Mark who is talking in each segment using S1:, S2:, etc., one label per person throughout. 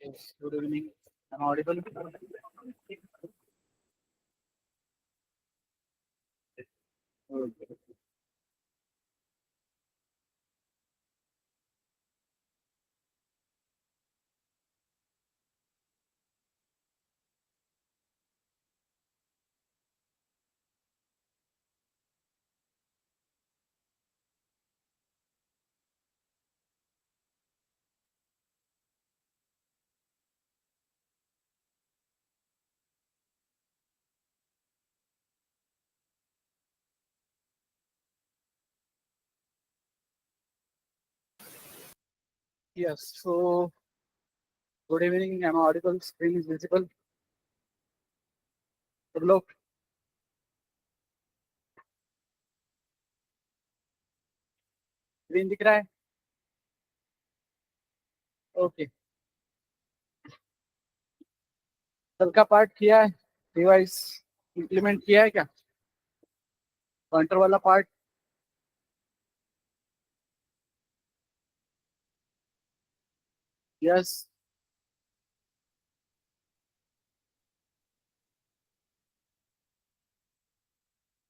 S1: Yes, good evening. I'm audible. Okay. Yes, so good evening. I'm audible. Screen is visible. सब लोग screen दिख रहा है? Okay, कल का पार्ट किया है, डिवाइस इम्प्लीमेंट किया है क्या? पॉइंटर वाला पार्ट? यस।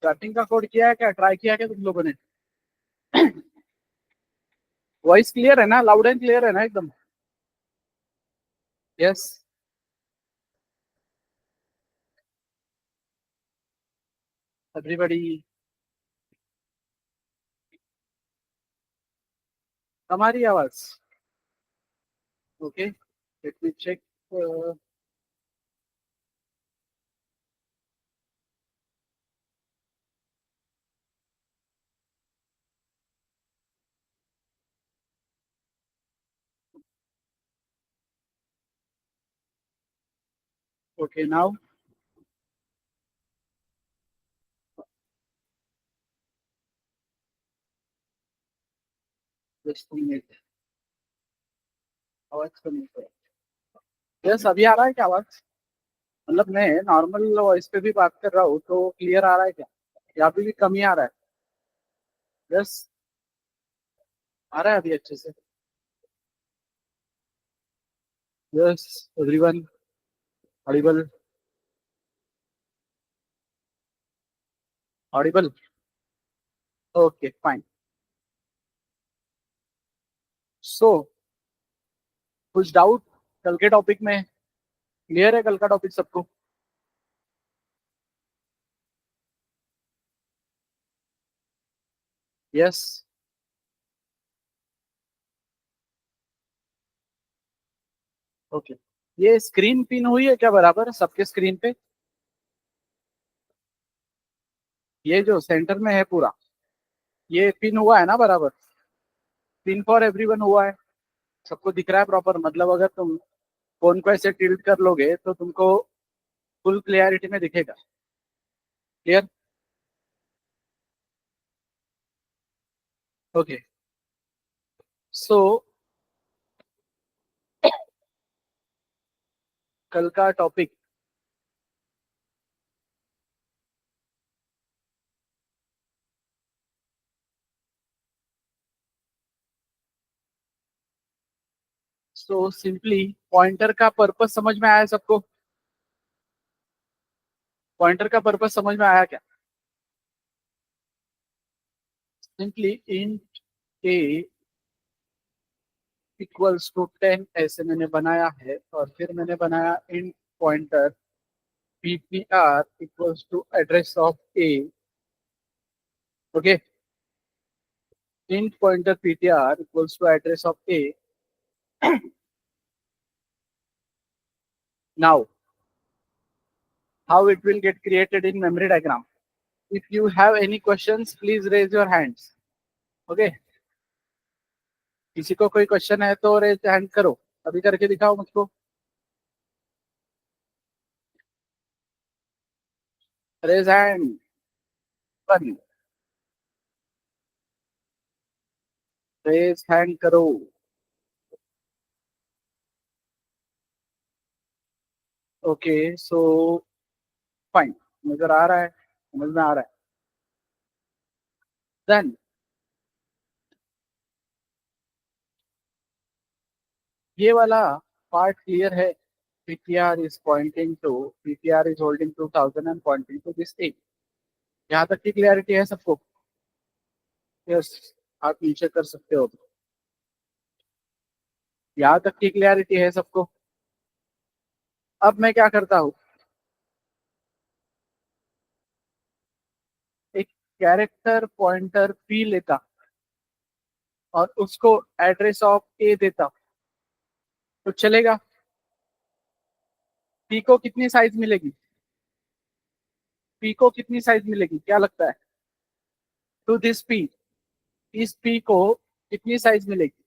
S1: स्टार्टिंग का कोड किया है क्या? ट्राई किया क्या तुम लोगों ने? वॉइस क्लियर है ना? लाउड एंड क्लियर है ना एकदम? यस। एवरीबॉडी। हमारी आवाज? Okay, let me check. Okay, now just minute. आवाज कम है। यस, अभी आ रहा है क्या आवाज? मतलब मैं नॉर्मल वॉइस पे भी बात कर रहा हूँ तो क्लियर आ रहा है क्या, या फिर भी कम ही आ रहा है? यस, आ रहा है अभी अच्छे से। Yes, everyone audible. Audible. Okay, fine. So कुछ डाउट कल के टॉपिक में? क्लियर है कल का टॉपिक सबको? यस। ओके, ये स्क्रीन पिन हुई है क्या बराबर सबके स्क्रीन पे? ये जो सेंटर में है पूरा, ये पिन हुआ है ना बराबर? पिन फॉर एवरीवन हुआ है? सबको दिख रहा है प्रॉपर? मतलब अगर तुम फोन को ऐसे टिल्ट कर लोगे तो तुमको फुल क्लियरिटी में दिखेगा। क्लियर? ओके, सो कल का टॉपिक, सो सिंपली पॉइंटर का पर्पस समझ में आया सबको? पॉइंटर का पर्पस समझ में आया क्या? Simply int a equals to 10 ऐसे मैंने बनाया है, और फिर मैंने बनाया int pointer ptr equals to address of a. Okay, int pointer ptr equals to address of a. Now how it will get created in memory diagram? If you have any questions, please raise your hands. Okay, किसी को कोई question है तो raise hand करो, अभी करके दिखाओ मुझको। रेज हैंड बन, रेज हैंड करो। ओके, सो फाइन, नजर आ रहा है, समझ में आ रहा है। देन ये वाला पार्ट क्लियर है? PTR is pointing to, PTR is holding 2000 and pointing to this A. यहाँ तक की क्लियरिटी है सबको? यस, आप नीचे कर सकते हो। यहाँ तक की क्लियरिटी है सबको? अब मैं क्या करता हूँ, एक कैरेक्टर पॉइंटर P लेता और उसको एड्रेस ऑफ A देता, तो चलेगा? P को कितनी साइज मिलेगी? P को कितनी साइज मिलेगी, क्या लगता है? टू दिस P, इस P को कितनी साइज मिलेगी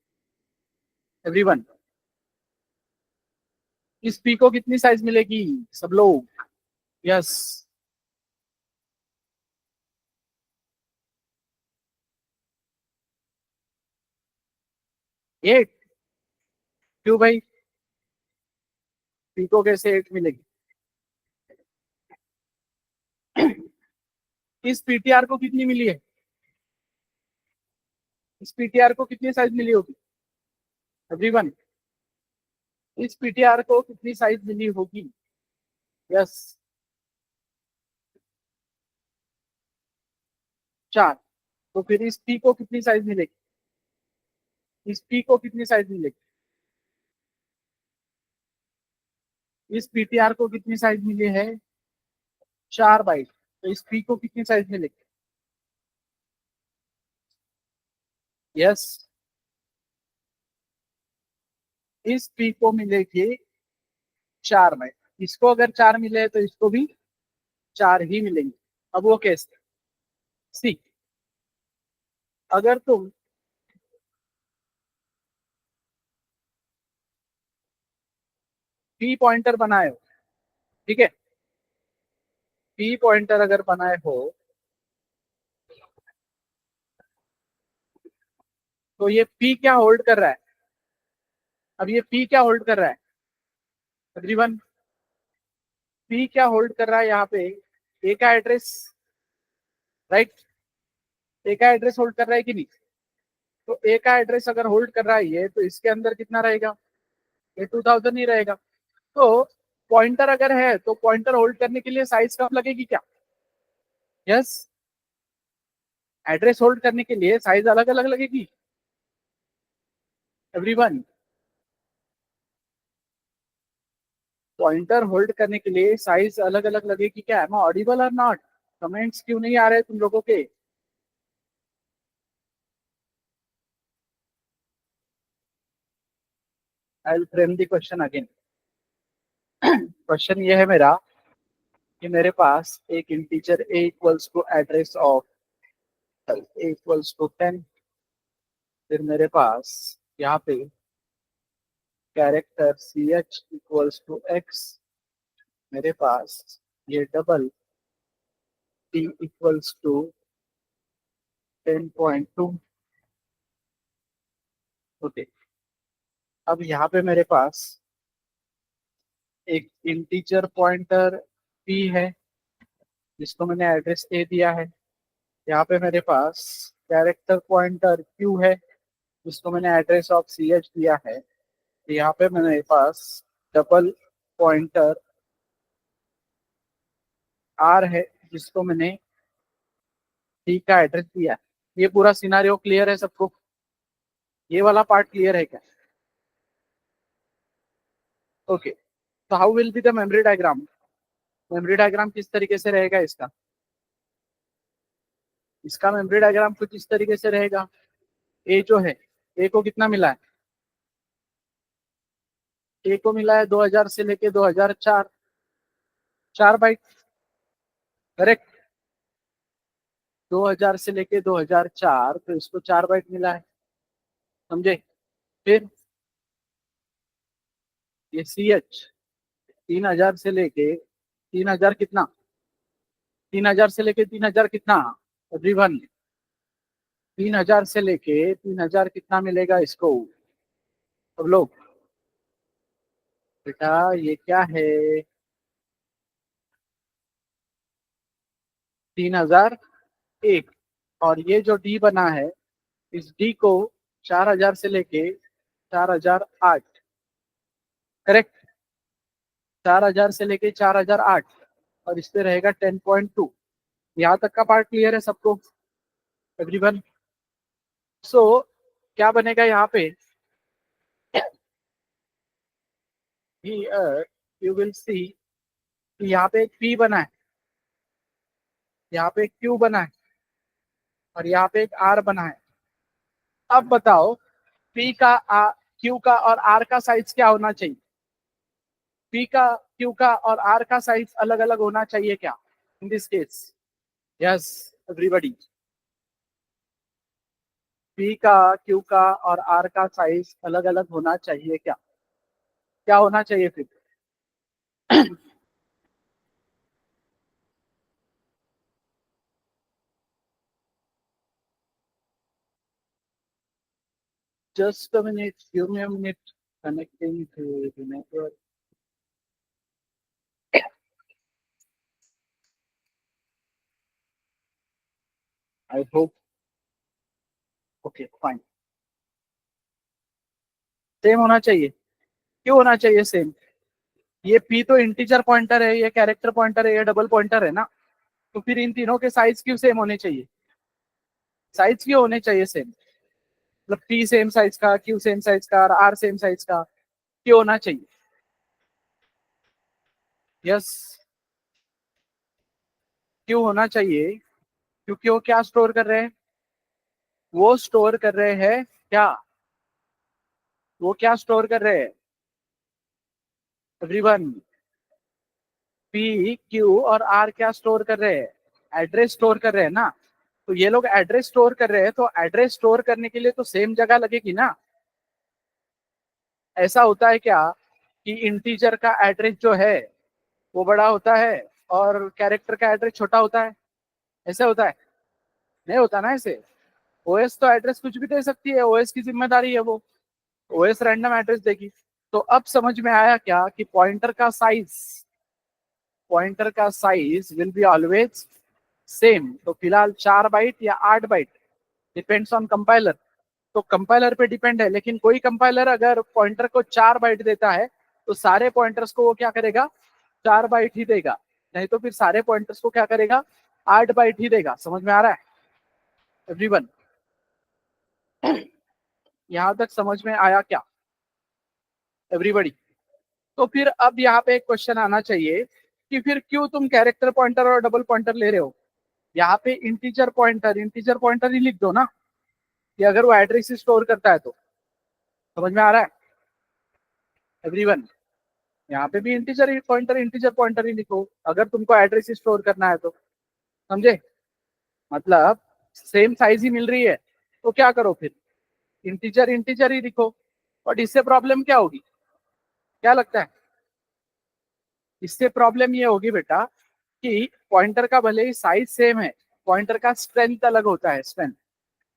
S1: एवरीवन? इस P को कितनी साइज मिलेगी सब लोग? यस, 8। क्यों भाई, P को कैसे 8 मिलेगी? इस PTR को कितनी मिली है? इस PTR को कितनी साइज मिली होगी एवरीवन? इस PTR को कितनी साइज मिली होगी? यस, 4। तो फिर इस P को कितनी साइज मिलेगी? इस P को कितनी साइज मिलेगी? इस PTR को कितनी साइज मिली है? 4 बाइट। तो इस P को कितनी साइज मिलेगी? यस, इस P को मिलेगी 4 बाइट। इसको अगर 4 मिले तो इसको भी 4 ही मिलेंगे। अब वो कैसे? सी, अगर तुम P पॉइंटर बनाए हो, ठीक है, P पॉइंटर अगर बनाए हो तो ये P क्या होल्ड कर रहा है? अब ये P क्या होल्ड कर रहा है एवरीवन? P क्या होल्ड कर रहा है यहाँ पे? A का एड्रेस, राइट? A का एड्रेस होल्ड कर रहा है कि नहीं? तो A का एड्रेस अगर होल्ड कर रहा है ये, तो इसके अंदर कितना रहेगा? ये 2000 ही रहेगा। तो पॉइंटर अगर है तो पॉइंटर होल्ड करने के लिए साइज कम लगेगी क्या? यस, एड्रेस होल्ड करने के लिए साइज अलग अलग लगेगी एवरीवन? पॉइंटर होल्ड करने के लिए साइज अलग अलग लगेगी क्या? एम ऑडिबल और नॉट? कमेंट्स क्यों नहीं आ रहे तुम लोगों के? I will frame the question again. Question ये है मेरा कि मेरे पास एक integer a equals to address of a equals to 10, फिर मेरे पास यहाँ पे character ch equals to x, मेरे पास ये double t equals to 10.2। Okay, अब यहाँ पे मेरे पास एक इंटीजर पॉइंटर p है जिसको मैंने एड्रेस a दिया है। यहाँ पे मेरे पास कैरेक्टर पॉइंटर q है जिसको मैंने एड्रेस ऑफ ch दिया है। यहाँ पे मेरे पास डबल पॉइंटर r है जिसको मैंने t का एड्रेस दिया है। ये पूरा सिनारियो क्लियर है सबको? ये वाला पार्ट क्लियर है क्या? ओके, तो how will be the memory diagram? Memory diagram किस तरीके से रहेगा इसका? इसका मेमोरी डायग्राम कुछ इस तरीके से रहेगा। ए जो है, ए को कितना मिला है? ए को मिला है 2000 से लेके 2004, 4 बाइट, करेक्ट? 2000 से लेके 2004, तो इसको 4 बाइट मिला है, समझे? फिर ये CH 3000 से लेके 3000 कितना, 3000 से लेके 3000 कितना एवरीवन? 3000 से लेके 3000 कितना मिलेगा इसको सब लोग? बेटा ये क्या है? 3001। और ये जो डी बना है, इस डी को 4000 से लेके 4008, करेक्ट। 4000 से लेके 4008, और इस पे रहेगा 10.2। यहाँ तक का पार्ट क्लियर है सबको, एवरीवन? सो क्या बनेगा यहाँ पे, यू विल सी, यहाँ पे एक P बना है, यहाँ पे एक Q बना है, और यहाँ पे एक R बना है। अब बताओ P का Q का और R का साइज क्या होना चाहिए? P का, Q का और R का साइज अलग अलग होना चाहिए क्या in this case? Yes everybody, P का, Q का और R का साइज अलग अलग होना चाहिए क्या? क्या होना चाहिए फिर? Just a minute, give me a minute. Connecting to the network. I hope. Okay, fine. Same होना चाहिए। क्यों होना चाहिए सेम? ये P तो इंटीजर पॉइंटर है, ये कैरेक्टर पॉइंटर है, ये डबल पॉइंटर है ना, तो फिर इन तीनों के साइज क्यों सेम होने चाहिए? साइज क्यों होने चाहिए सेम? मतलब P सेम साइज का, Q सेम साइज का और R सेम साइज का क्यों होना चाहिए? यस, क्यों होना चाहिए? क्योंकि वो क्या स्टोर कर रहे हैं? वो स्टोर कर रहे हैं क्या? वो क्या स्टोर कर रहे हैं एवरीवन? P, Q और R क्या स्टोर कर रहे हैं? एड्रेस स्टोर कर रहे हैं ना। तो ये लोग एड्रेस स्टोर कर रहे हैं, तो एड्रेस स्टोर करने के लिए तो सेम जगह लगेगी ना। ऐसा होता है क्या कि इंटीजर का एड्रेस जो है वो बड़ा होता है और कैरेक्टर का एड्रेस छोटा होता है? ऐसे होता है? नहीं होता ना ऐसे। ओएस तो एड्रेस कुछ भी दे सकती है, ओएस की जिम्मेदारी है वो, ओएस रैंडम एड्रेस देगी। तो अब समझ में आया क्या कि पॉइंटर का size will be always same. तो फिलहाल 4 बाइट या 8 बाइट, डिपेंड्स ऑन कंपाइलर। तो कंपाइलर पे डिपेंड है, लेकिन कोई कंपाइलर अगर पॉइंटर को 4 बाइट देता है तो सारे पॉइंटर्स को वो क्या करेगा? 4 बाइट ही देगा। नहीं तो फिर सारे पॉइंटर्स को क्या करेगा? 8 बाइट ही देगा। समझ में आ रहा है एवरीवन? यहाँ तक समझ में आया क्या एवरीबॉडी? तो फिर अब यहाँ पे एक क्वेश्चन आना चाहिए कि फिर क्यों तुम कैरेक्टर पॉइंटर और डबल पॉइंटर ले रहे हो? यहाँ पे इंटीजर पॉइंटर ही लिख दो ना, कि अगर वो एड्रेस स्टोर करता है तो। समझ में आ रहा है एवरीवन? यहाँ पे भी इंटीजर पॉइंटर ही लिखो अगर तुमको एड्रेस स्टोर करना है तो। समझे? मतलब सेम साइज ही मिल रही है तो क्या करो फिर, इंटीजर ही लिखो। बट इससे प्रॉब्लम क्या होगी, क्या लगता है? इससे प्रॉब्लम ये होगी बेटा कि पॉइंटर का भले ही साइज सेम है, पॉइंटर का स्ट्रेंथ अलग होता है, strength.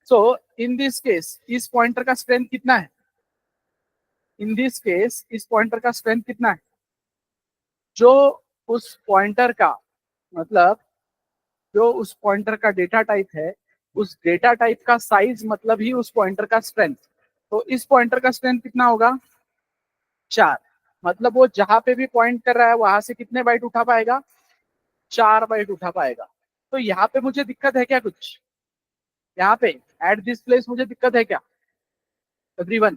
S1: So in this case इस पॉइंटर का स्ट्रेंथ कितना है? इन दिस केस इस पॉइंटर का स्ट्रेंथ कितना है? जो उस पॉइंटर का, मतलब जो उस पॉइंटर का डेटा टाइप है, उस डेटा टाइप का साइज मतलब ही उस पॉइंटर का स्ट्रेंथ। तो इस पॉइंटर का स्ट्रेंथ कितना होगा? 4। मतलब वो जहां पे भी पॉइंट कर रहा है वहां से कितने बाइट उठा पाएगा? 4 बाइट उठा पाएगा। तो यहाँ पे मुझे दिक्कत है क्या कुछ? यहाँ पे एट दिस प्लेस मुझे दिक्कत है क्या एवरीवन?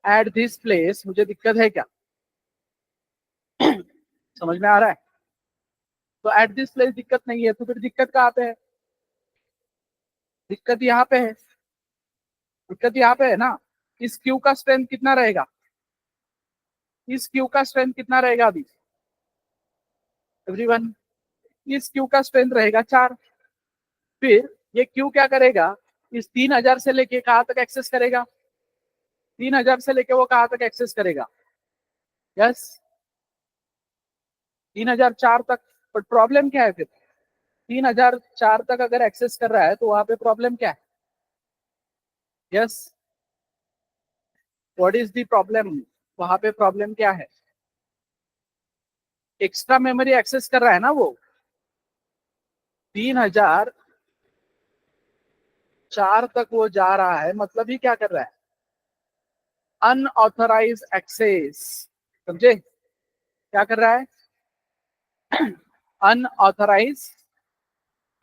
S1: एट दिस प्लेस मुझे दिक्कत है क्या? समझ में आ रहा है? तो एट दिस प्लेस दिक्कत नहीं है, तो फिर दिक्कत कहाँ पे है? दिक्कत यहाँ पे है, दिक्कत यहाँ पे है ना। इस क्यू का स्ट्रेंथ कितना रहेगा? इस क्यू का स्ट्रेंथ कितना रहेगा अभी एवरीवन? इस क्यू का स्ट्रेंथ रहेगा 4। फिर ये क्यू क्या करेगा? इस 3000 से लेके कहाँ तक एक्सेस करेगा? 3000 से लेके वो कहाँ तक एक्सेस करेगा? यस, 3004 तक। बट प्रॉब्लम क्या है फिर? 3004 तक अगर एक्सेस कर रहा है तो वहां पे प्रॉब्लम क्या है? Yes, what is the problem? वहां पे प्रॉब्लम क्या है? एक्स्ट्रा मेमोरी एक्सेस कर रहा है ना वो। 3004 तक वो जा रहा है, मतलब ही क्या कर रहा है? Unauthorize access. समझे क्या कर रहा है? Unauthorize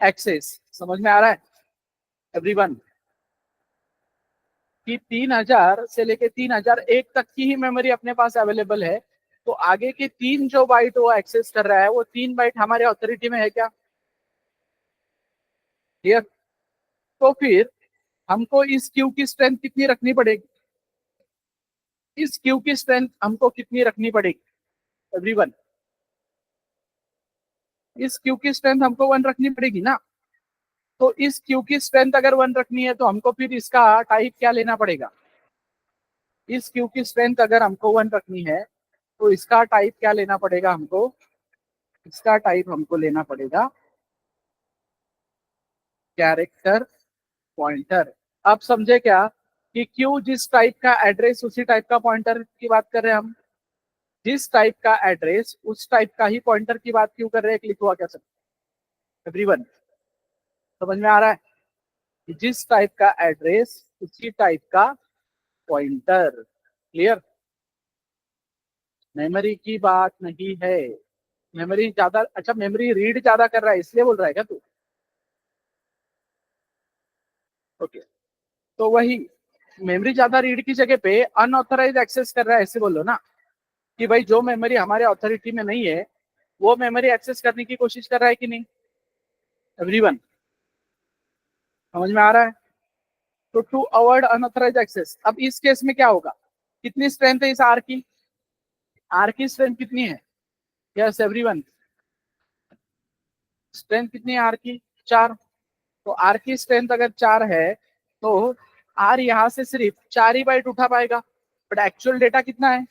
S1: access. समझ में आ रहा है एवरीवन? कि 3000 से लेके 3001 तक की ही मेमोरी अपने पास अवेलेबल है, तो आगे के 3 जो बाइट वो एक्सेस कर रहा है, वो 3 बाइट हमारे अथॉरिटी में है क्या? क्लियर? तो फिर हमको इस क्यू की स्ट्रेंथ कितनी रखनी पड़ेगी? इस क्यू की स्ट्रेंथ हमको कितनी रखनी पड़ेगी एवरीवन? इस क्यू की स्ट्रेंथ हमको 1 रखनी पड़ेगी ना। तो इस क्यू की स्ट्रेंथ अगर 1 रखनी है तो हमको फिर इसका टाइप क्या लेना पड़ेगा? इस क्यू की स्ट्रेंथ अगर हमको 1 रखनी है तो इसका टाइप क्या लेना पड़ेगा हमको? इसका टाइप हमको लेना पड़ेगा कैरेक्टर पॉइंटर। आप समझे क्या कि क्यू जिस टाइप का एड्रेस उसी टाइप का पॉइंटर की बात कर रहे हैं हम। जिस टाइप का एड्रेस उस टाइप का ही पॉइंटर की बात क्यों कर रहे हैं? क्लिक हुआ क्या सब एवरीवन? समझ में आ रहा है कि जिस टाइप का एड्रेस उसी टाइप का पॉइंटर। क्लियर? मेमोरी की बात नहीं है। मेमोरी ज्यादा, अच्छा मेमोरी रीड ज्यादा कर रहा है इसलिए बोल रहा है क्या तू? ओके, तो वही मेमोरी ज्यादा रीड की जगह पे अनऑथराइज एक्सेस कर रहा है ऐसे बोलो ना, कि भाई जो मेमोरी हमारे अथॉरिटी में नहीं है वो मेमोरी एक्सेस करने की कोशिश कर रहा है कि नहीं एवरीवन? समझ में आ रहा है? तो टू अवॉइड अनऑथराइज एक्सेस, अब इस केस में क्या होगा? कितनी स्ट्रेंथ है इस आर की? आर की स्ट्रेंथ कितनी है? यस एवरीवन, स्ट्रेंथ कितनी है आर की? 4। तो आर की स्ट्रेंथ अगर 4 है तो आर यहां से सिर्फ 4 ही बाइट उठा पाएगा, बट एक्चुअल डेटा कितना है?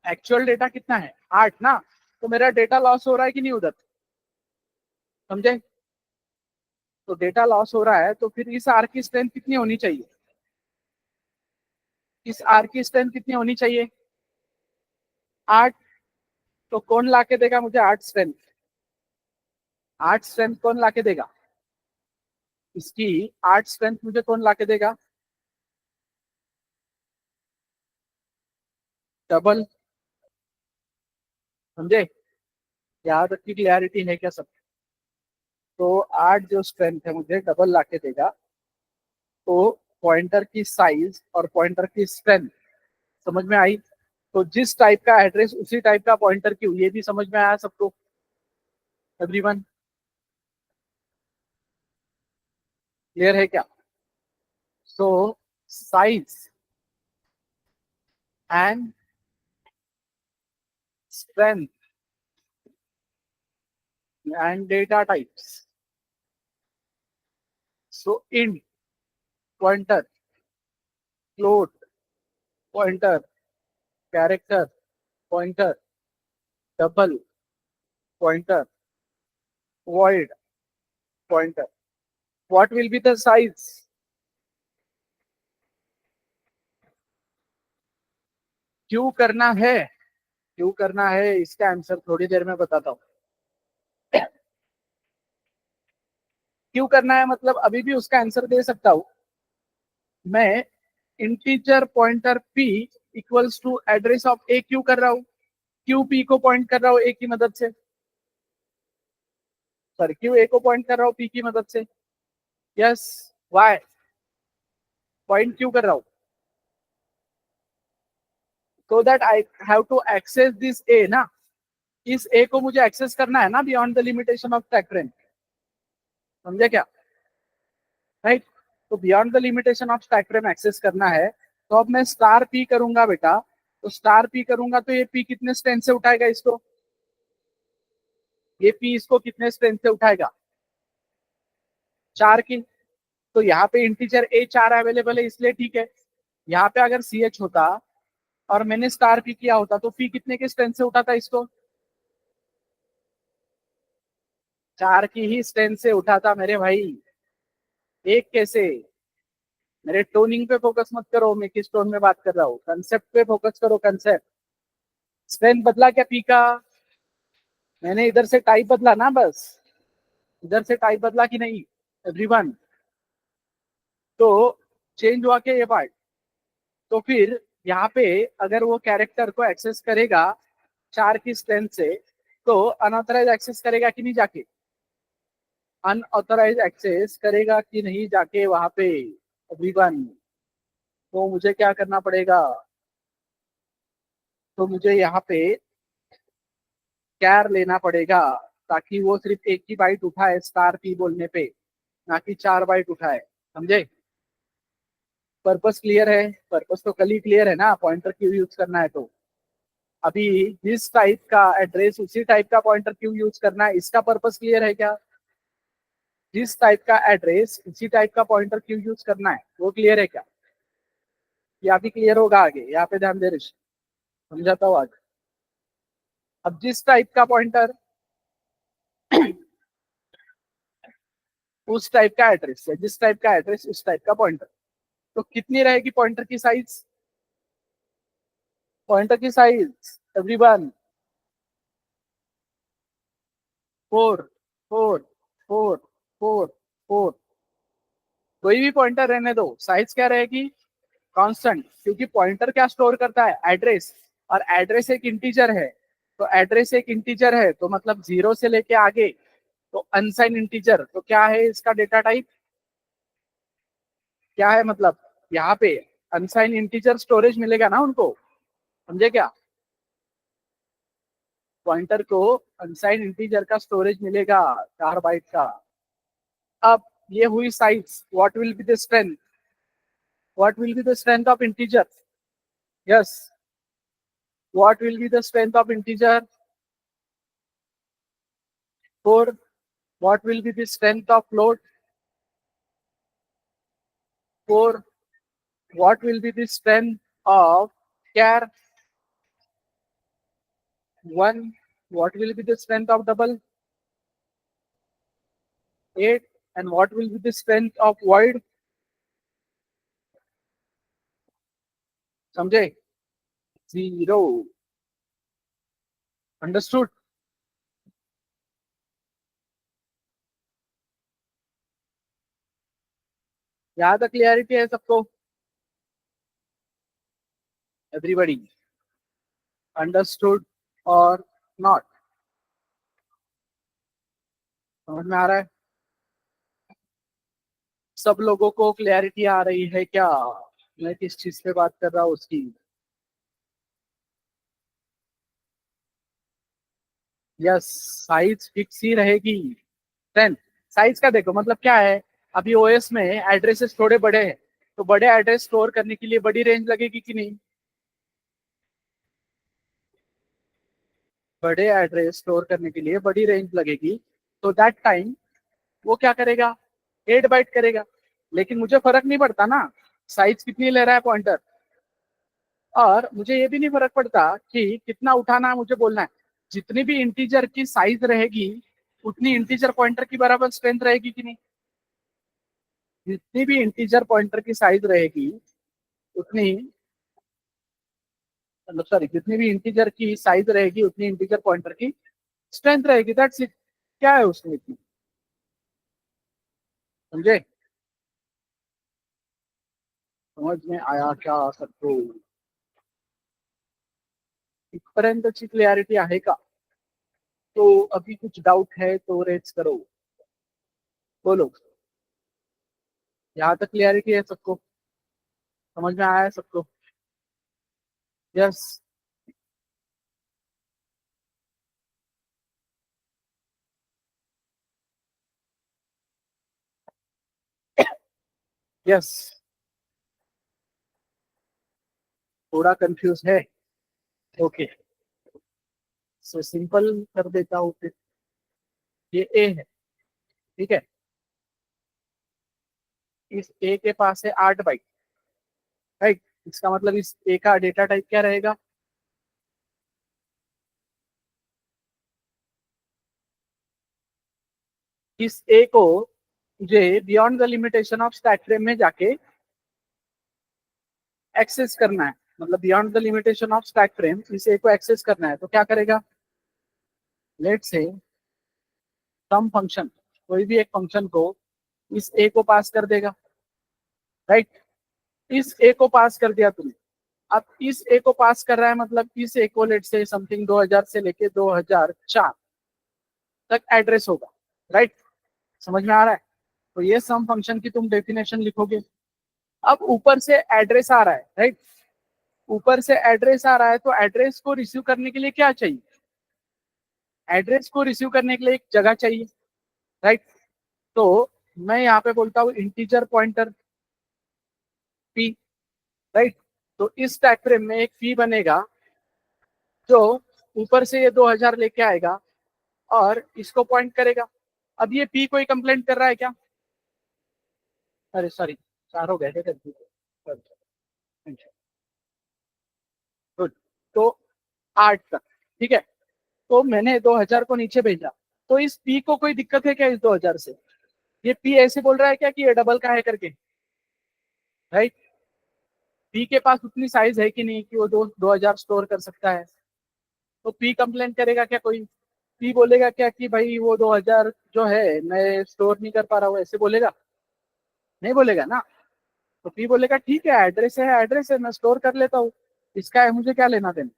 S1: एक्चुअल डेटा कितना है? 8 ना। तो मेरा डेटा लॉस हो रहा है कि नहीं उधर? समझे? तो डेटा लॉस हो रहा है, तो फिर इस आर की स्ट्रेंथ कितनी होनी चाहिए? इस आर की स्ट्रेंथ कितनी होनी चाहिए? 8। तो कौन ला के देगा मुझे 8 स्ट्रेंथ? 8 स्ट्रेंथ कौन ला के देगा? इसकी 8 स्ट्रेंथ मुझे कौन ला के देगा? डबल। समझे? यहाँ तक की क्लियरिटी है क्या सब? तो 8 जो स्ट्रेंथ है मुझे डबल ला के देगा। तो पॉइंटर की साइज और पॉइंटर की स्ट्रेंथ समझ में आई? तो जिस टाइप का एड्रेस उसी टाइप का पॉइंटर क्यों, ये भी समझ में आया सबको एवरीवन? क्लियर है क्या? So size and strength and data types. So int pointer, float pointer, character pointer, double pointer, void pointer, what will be the size? क्यों करना है? क्यों करना है इसका आंसर थोड़ी देर में बताता हूँ। क्यों करना है मतलब अभी भी उसका आंसर दे सकता हूँ मैं। Integer pointer p equals to address of a क्यों कर रहा हूँ? क्यू p को पॉइंट कर रहा हूँ a की मदद से, सॉरी क्यू a को पॉइंट कर रहा हूँ p की मदद से। यस, वाई पॉइंट क्यों कर रहा हूँ? So that I have to access this a ना। इस a को मुझे एक्सेस करना है ना beyond the limitation of stack frame. समझे क्या? राइट? तो beyond the limitation of stack frame access करना है, तो अब मैं स्टार पी करूंगा बेटा। तो स्टार पी करूंगा तो ये पी कितने स्ट्रेंथ से उठाएगा इसको? ये पी इसको कितने स्ट्रेंथ से उठाएगा? 4 की। तो यहाँ पे इंटीजर ए 4 अवेलेबल है इसलिए ठीक है। यहाँ पे अगर सी एच होता और मैंने स्टार पी किया होता तो पी कितने के स्ट्रेंथ से उठाता इसको? 4 की ही स्ट्रेंथ से उठाता मेरे भाई। एक कैसे? मेरे टोनिंग पे फोकस मत करो, मैं किस टोन में बात कर रहा हूँ, कंसेप्ट पे फोकस करो। कंसेप्ट, स्ट्रेंथ बदला क्या पी का? मैंने इधर से टाइप बदला ना बस, इधर से टाइप बदला कि नहीं एवरीवन? तो चेंज हुआ क्या ये पार्ट? तो फिर यहाँ पे अगर वो कैरेक्टर को एक्सेस करेगा 4 की स्ट्रेंथ से, तो अनऑथराइज एक्सेस करेगा कि नहीं जाके, अनऑथराइज एक्सेस करेगा कि नहीं जाके वहां पे एवरीवन। तो मुझे क्या करना पड़ेगा, तो मुझे यहाँ पे कैर लेना पड़ेगा, ताकि वो सिर्फ एक ही बाइट उठाए स्टार पी बोलने पे, ना कि 4 बाइट उठाए। समझे? पर्पस क्लियर है? पर्पस तो कल ही क्लियर है ना, पॉइंटर क्यों यूज करना है। तो अभी जिस टाइप का एड्रेस उसी टाइप का पॉइंटर क्यों यूज करना है, इसका पर्पस क्लियर है क्या? जिस टाइप का एड्रेस उसी टाइप का पॉइंटर क्यों यूज करना है, वो क्लियर है क्या? या भी क्लियर होगा आगे, यहाँ पे ध्यान दे ऋषि, समझाता हूँ आगे। अब जिस टाइप का पॉइंटर उस टाइप का एड्रेस, या जिस टाइप का एड्रेस उस टाइप का पॉइंटर, तो कितनी रहेगी पॉइंटर की साइज? पॉइंटर की साइज एवरीवन 4 4 4 4 4। कोई भी पॉइंटर रहने दो, साइज क्या रहेगी? कांस्टेंट, क्योंकि पॉइंटर क्या स्टोर करता है? एड्रेस, और एड्रेस एक इंटीजर है। तो एड्रेस एक इंटीजर है तो मतलब 0 से लेके आगे तो अनसाइन इंटीजर, तो क्या है इसका डेटा टाइप? क्या है मतलब, यहाँ पे अनसाइन इंटीजर स्टोरेज मिलेगा ना उनको। समझे क्या? पॉइंटर को अनसाइन इंटीजर का स्टोरेज मिलेगा 4 बाइट का। अब ये हुई size, what will be the strength? What will be the strength of integer? Yes, what will be the strength of integer? 4। What will be the strength of float? 4। What will be the strength of char? 1. What will be the strength of double? 8. And what will be the strength of void? समझे? 0. Understood? यहाँ तक clarity है सबको? Everybody understood और not? समझ में आ रहा है? सब लोगों को क्लियरिटी आ रही है क्या? मैं किस चीज पे बात कर रहा हूँ उसकी? यस, साइज फिक्स ही रहेगी। देन साइज का देखो मतलब क्या है, अभी ओएस में एड्रेसेस थोड़े बड़े हैं, तो बड़े एड्रेस स्टोर करने के लिए बड़ी रेंज लगेगी कि नहीं? बड़े एड्रेस स्टोर करने के लिए बड़ी रेंज लगेगी, तो दैट टाइम वो क्या करेगा? 8 बाइट करेगा। लेकिन मुझे फर्क नहीं पड़ता ना साइज कितनी ले रहा है पॉइंटर, और मुझे ये भी नहीं फर्क पड़ता कि कितना उठाना है, मुझे बोलना है जितनी भी इंटीजर की साइज रहेगी उतनी इंटीजर पॉइंटर की बराबर स्ट्रेंथ रहेगी कि नहीं? जितनी भी इंटीजर पॉइंटर की साइज रहेगी उतनी, मतलब सॉरी, जितनी भी इंटीजर की साइज रहेगी उतनी इंटीजर पॉइंटर की स्ट्रेंथ रहेगी। That's it. क्या है उसमें इतनी? समझे? समझ में आया क्या सबको? इथपर्यंतची क्लियरिटी आहे का? तो अभी कुछ डाउट है तो रेज करो, बोलो। यहाँ तक क्लियरिटी है सबको? समझ में आया है सबको? यस। यस, थोड़ा कंफ्यूज है? ओके, सो सिंपल कर देता हूँ फिर। ये ए है, ठीक है? इस ए के पास है 8 बाइट, राइट? इसका मतलब इस ए का डेटा टाइप क्या रहेगा? इस ए को मुझे beyond the limitation of stack frame में जाके एक्सेस करना है, मतलब beyond the limitation of stack frame इस ए को एक्सेस करना है, तो क्या करेगा? लेट से सम फंक्शन, कोई भी एक फंक्शन को इस ए को पास कर देगा, राइट? इस ए को पास कर दिया तुमने, अब इस ए को पास कर रहा है, मतलब इस ए को लेट से समथिंग 2000 से लेके 2004 तक एड्रेस होगा, राइट? समझ में आ रहा है? तो ये सम फंक्शन की तुम डेफिनेशन लिखोगे। अब ऊपर से एड्रेस आ रहा है, राइट? ऊपर से एड्रेस आ रहा है, तो एड्रेस को रिसीव करने के लिए क्या चाहिए? एड्रेस को रिसीव करने के लिए एक जगह चाहिए, राइट? तो मैं यहाँ पे बोलता हूँ इंटीजर पॉइंटर पी, राइट? तो इस टाइप फ्रेम में एक पी बनेगा जो ऊपर से ये 2000 लेके आएगा और इसको पॉइंट करेगा। अब ये पी कोई कंप्लेंट कर रहा है क्या? अरे सॉरी, 4 हो गए थे। गुड। तो 8 तक, ठीक है। तो मैंने 2000 को नीचे भेजा, तो इस पी को कोई दिक्कत है क्या इस 2000 से? ये पी ऐसे बोल रहा है क्या कि ये डबल का है करके, राइट? पी के पास उतनी साइज है कि नहीं कि वो 2000 स्टोर कर सकता है? तो पी कंप्लेन करेगा क्या कोई? पी बोलेगा क्या कि भाई वो 2000 जो है मैं स्टोर नहीं कर पा रहा हूँ, ऐसे बोलेगा? नहीं बोलेगा ना। तो पी बोलेगा ठीक है, एड्रेस है, मैं स्टोर कर लेता हूँ, इसका है मुझे क्या लेना देना।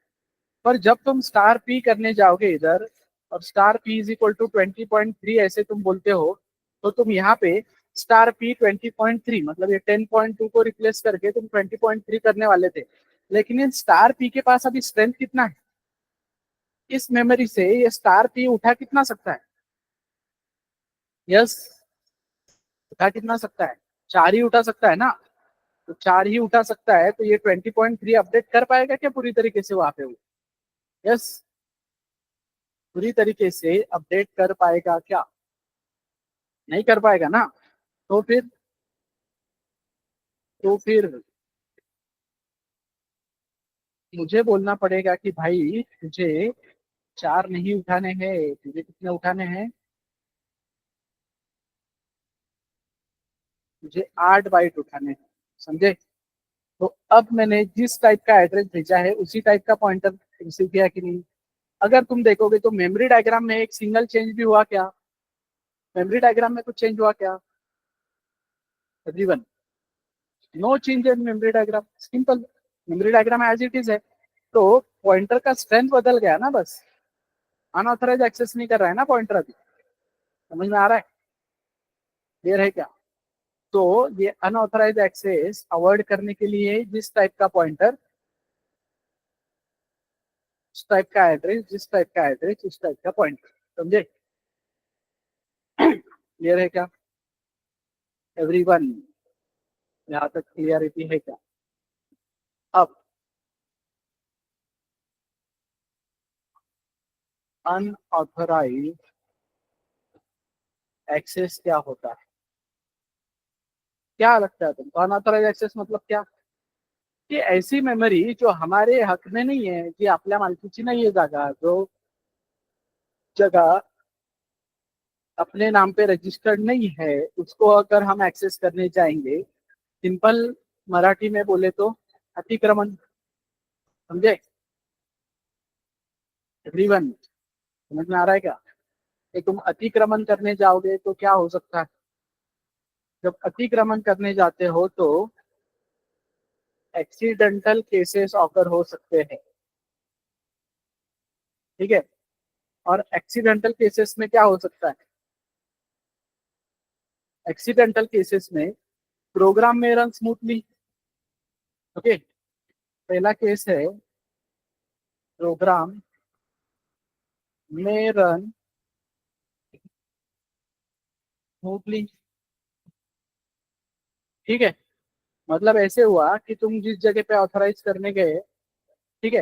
S1: पर जब तुम स्टार पी करने जाओगे इधर, और star p is equal to 20.3 ऐसे तुम बोलते हो, तो तुम यहाँ पे स्टार पी 20.3 मतलब ये 10.2 को रिप्लेस करके तुम 20.3 करने वाले थे। लेकिन इन स्टार पी के पास अभी स्ट्रेंथ कितना है? इस मेमोरी से ये स्टार पी उठा कितना सकता है? यस, उठा कितना सकता है? 4 ही उठा सकता है ना। तो 4 ही उठा सकता है, तो ये 20.3 अपडेट कर पाएगा क्या पूरी तरीके से वहां पे वो? यस, पूरी तरीके से अपडेट कर पाएगा क्या? नहीं कर पाएगा ना। तो फिर मुझे बोलना पड़ेगा कि भाई तुझे 4 नहीं उठाने हैं, तुझे कितने उठाने हैं? तुझे 8 बाइट उठाने हैं, समझे? तो अब मैंने जिस टाइप का एड्रेस भेजा है उसी टाइप का पॉइंटर रिसीव किया कि नहीं? अगर तुम देखोगे तो मेमोरी डायग्राम में एक सिंगल चेंज भी हुआ क्या? मेमोरी डायग्राम में कुछ चेंज हुआ क्या everyone? No change in memory diagram, simple. Memory diagram as it is है। तो पॉइंटर का स्ट्रेंथ बदल गया ना बस। अनऑथराइज एक्सेस नहीं कर रहा है ना पॉइंटर अभी। समझ में आ रहा है? क्लियर है क्या? तो ये अनऑथराइज एक्सेस अवॉइड करने के लिए जिस टाइप का पॉइंटर, उस टाइप का एड्रेस, जिस टाइप का एड्रेस उस टाइप का पॉइंटर, समझे? क्लियर है क्या एवरीवन? यहाँ तक क्लियरिटी है क्या? अब अनऑथराइज एक्सेस क्या होता है? क्या लगता है तुमको अनऑथराइज एक्सेस मतलब क्या? कि ऐसी मेमरी जो हमारे हक में नहीं है, जी आपल्या मालकीची नहीं है जागा, जो जगह अपने नाम पे रजिस्टर्ड नहीं है, उसको अगर हम एक्सेस करने जाएंगे, सिंपल मराठी में बोले तो अतिक्रमण, समझे एवरीवन? समझ में आ रहा है क्या? कि तुम अतिक्रमण करने जाओगे तो क्या हो सकता है? जब अतिक्रमण करने जाते हो तो एक्सीडेंटल केसेस ऑकर हो सकते हैं, ठीक है? और एक्सीडेंटल केसेस में क्या हो सकता है? एक्सीडेंटल केसेस में प्रोग्राम में रन स्मूथली, ओके। पहला केस है प्रोग्राम में रन स्मूथली, ठीक है। मतलब ऐसे हुआ कि तुम जिस जगह पे ऑथराइज करने गए, ठीक है,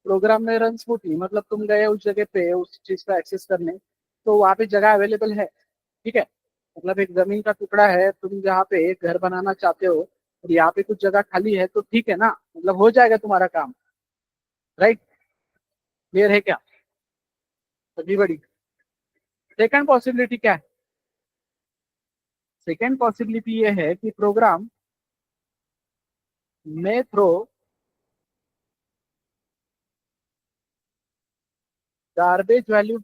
S1: प्रोग्राम में रन स्मूथली, मतलब तुम गए उस जगह पे उस चीज का एक्सेस करने, तो वहां पे जगह अवेलेबल है, ठीक है। मतलब एक जमीन का टुकड़ा है, तुम जहाँ पे एक घर बनाना चाहते हो और यहाँ पे कुछ जगह खाली है, तो ठीक है ना, मतलब हो जाएगा तुम्हारा काम, राइट? क्लियर है क्या सभी बड़ी? सेकंड पॉसिबिलिटी क्या है? सेकंड पॉसिबिलिटी ये है कि प्रोग्राम में थ्रो गार्बेज वैल्यू,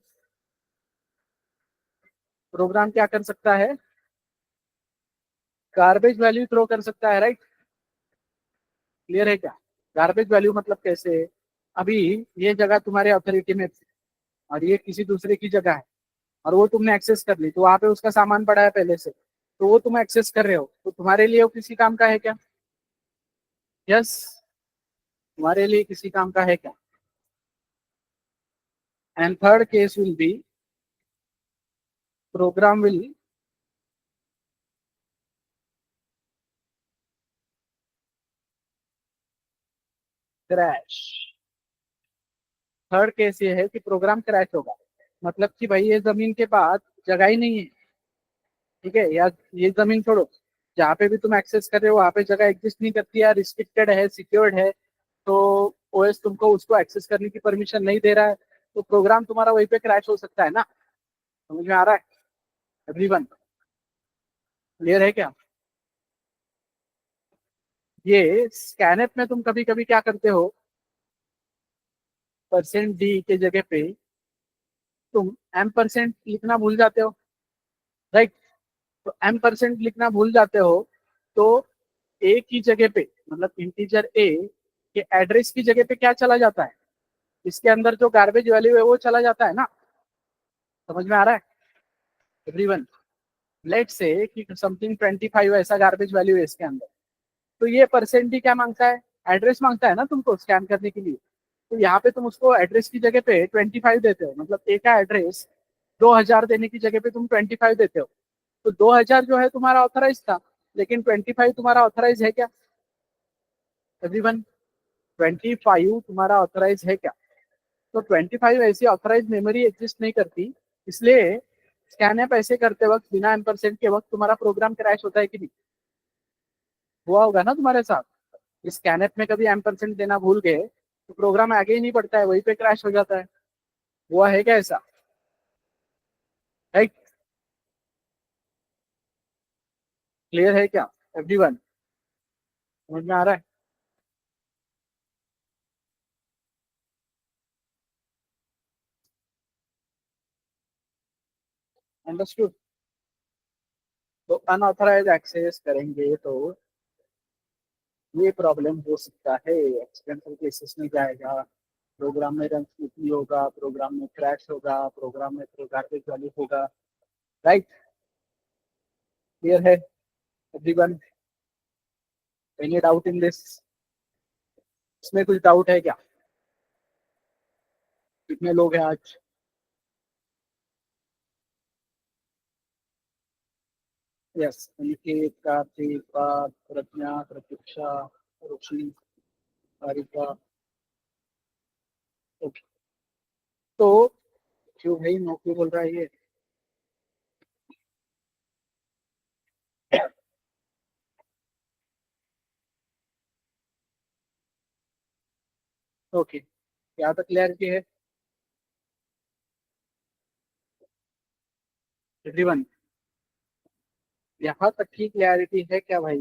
S1: प्रोग्राम क्या कर सकता है? गार्बेज वैल्यू थ्रो कर सकता है, राइट? क्लियर है क्या? गार्बेज वैल्यू मतलब कैसे? अभी ये जगह तुम्हारे अथॉरिटी में थी और ये किसी दूसरे की जगह है, और वो तुमने एक्सेस कर ली, तो वहां पे उसका सामान पड़ा है पहले से, तो वो तुम एक्सेस कर रहे हो, तो तुम्हारे लिए वो किसी काम का है क्या? यस, तुम्हारे लिए किसी काम का है क्या? And third case will be program will crash. Third case ये है कि प्रोग्राम क्रैश होगा, मतलब कि भाई ये जमीन के पास जगह ही नहीं है, ठीक है, या ये जमीन छोड़ो, जहाँ पे भी तुम एक्सेस कर रहे हो वहाँ पे जगह एग्जिस्ट नहीं करती है, रिस्ट्रिक्टेड है, सिक्योर्ड है, तो ओएस तुमको उसको एक्सेस करने की परमिशन नहीं दे रहा है, तो प्रोग्राम तुम्हारा वहीं पे क्रैश हो सकता है ना। समझ में आ रहा है एवरीवन? क्लियर है क्या? ये स्कैनएप में तुम कभी कभी क्या करते हो, %d के जगह पे तुम m% लिखना भूल जाते हो, राइट? तो m% लिखना भूल जाते हो, तो ए की जगह पे, मतलब इंटीजर ए के एड्रेस की जगह पे क्या चला जाता है, इसके अंदर जो गार्बेज वैल्यू है वो चला जाता है ना। समझ में आ रहा है एवरीवन? लेट से कि समथिंग 25 ऐसा गार्बेज वैल्यू है इसके अंदर, तो ये % क्या मांगता है? एड्रेस मांगता है ना तुमको स्कैन करने के लिए, तो यहाँ पे तुम उसको एड्रेस की जगह पे 25 देते हो, मतलब ए का एड्रेस 2000 देने की जगह पे तुम 25 देते हो, तो 2000 जो है तुम्हारा ऑथराइज था, लेकिन 25 तुम्हारा ऑथराइज है क्या एवरीवन? 25 तुम्हारा ऑथराइज है क्या? तो 25 ऐसी ऑथराइज मेमोरी एग्जिस्ट नहीं करती, इसलिए स्कैन ऐप ऐसे करते वक्त बिना M% के वक्त तुम्हारा प्रोग्राम क्रैश होता है कि नहीं? हुआ होगा ना तुम्हारे साथ? इस स्कैन ऐप में कभी M% देना भूल गए तो प्रोग्राम आगे ही नहीं बढ़ता है, वहीं पे क्रैश हो जाता है। हुआ है क्या ऐसा? राइट? क्लियर है क्या एवरीवन? समझ में आ रहा है? अंडरस्टूड? तो अनऑथराइज एक्सेस करेंगे तो ये प्रॉब्लम हो सकता है, एक्सटेंशन केसेस में जाएगा, प्रोग्राम में रन स्मूथली होगा, प्रोग्राम में क्रैश होगा, प्रोग्राम में गार्बेज वैल्यू होगा। राइट? क्लियर है everyone? Any doubt in this? इसमें कुछ डाउट है क्या? कितने लोग हैं आज? यस, अनिकेत, कार्तिक, पार्थ, प्रज्ञा, प्रतीक्षा, रुचि, हारिका। ओके, तो क्यों भाई नो क्यों बोल रहा है ये? ओके, यहाँ तक क्लियरिटी है एवरीवन? यहाँ तक की क्लियरिटी है क्या भाई?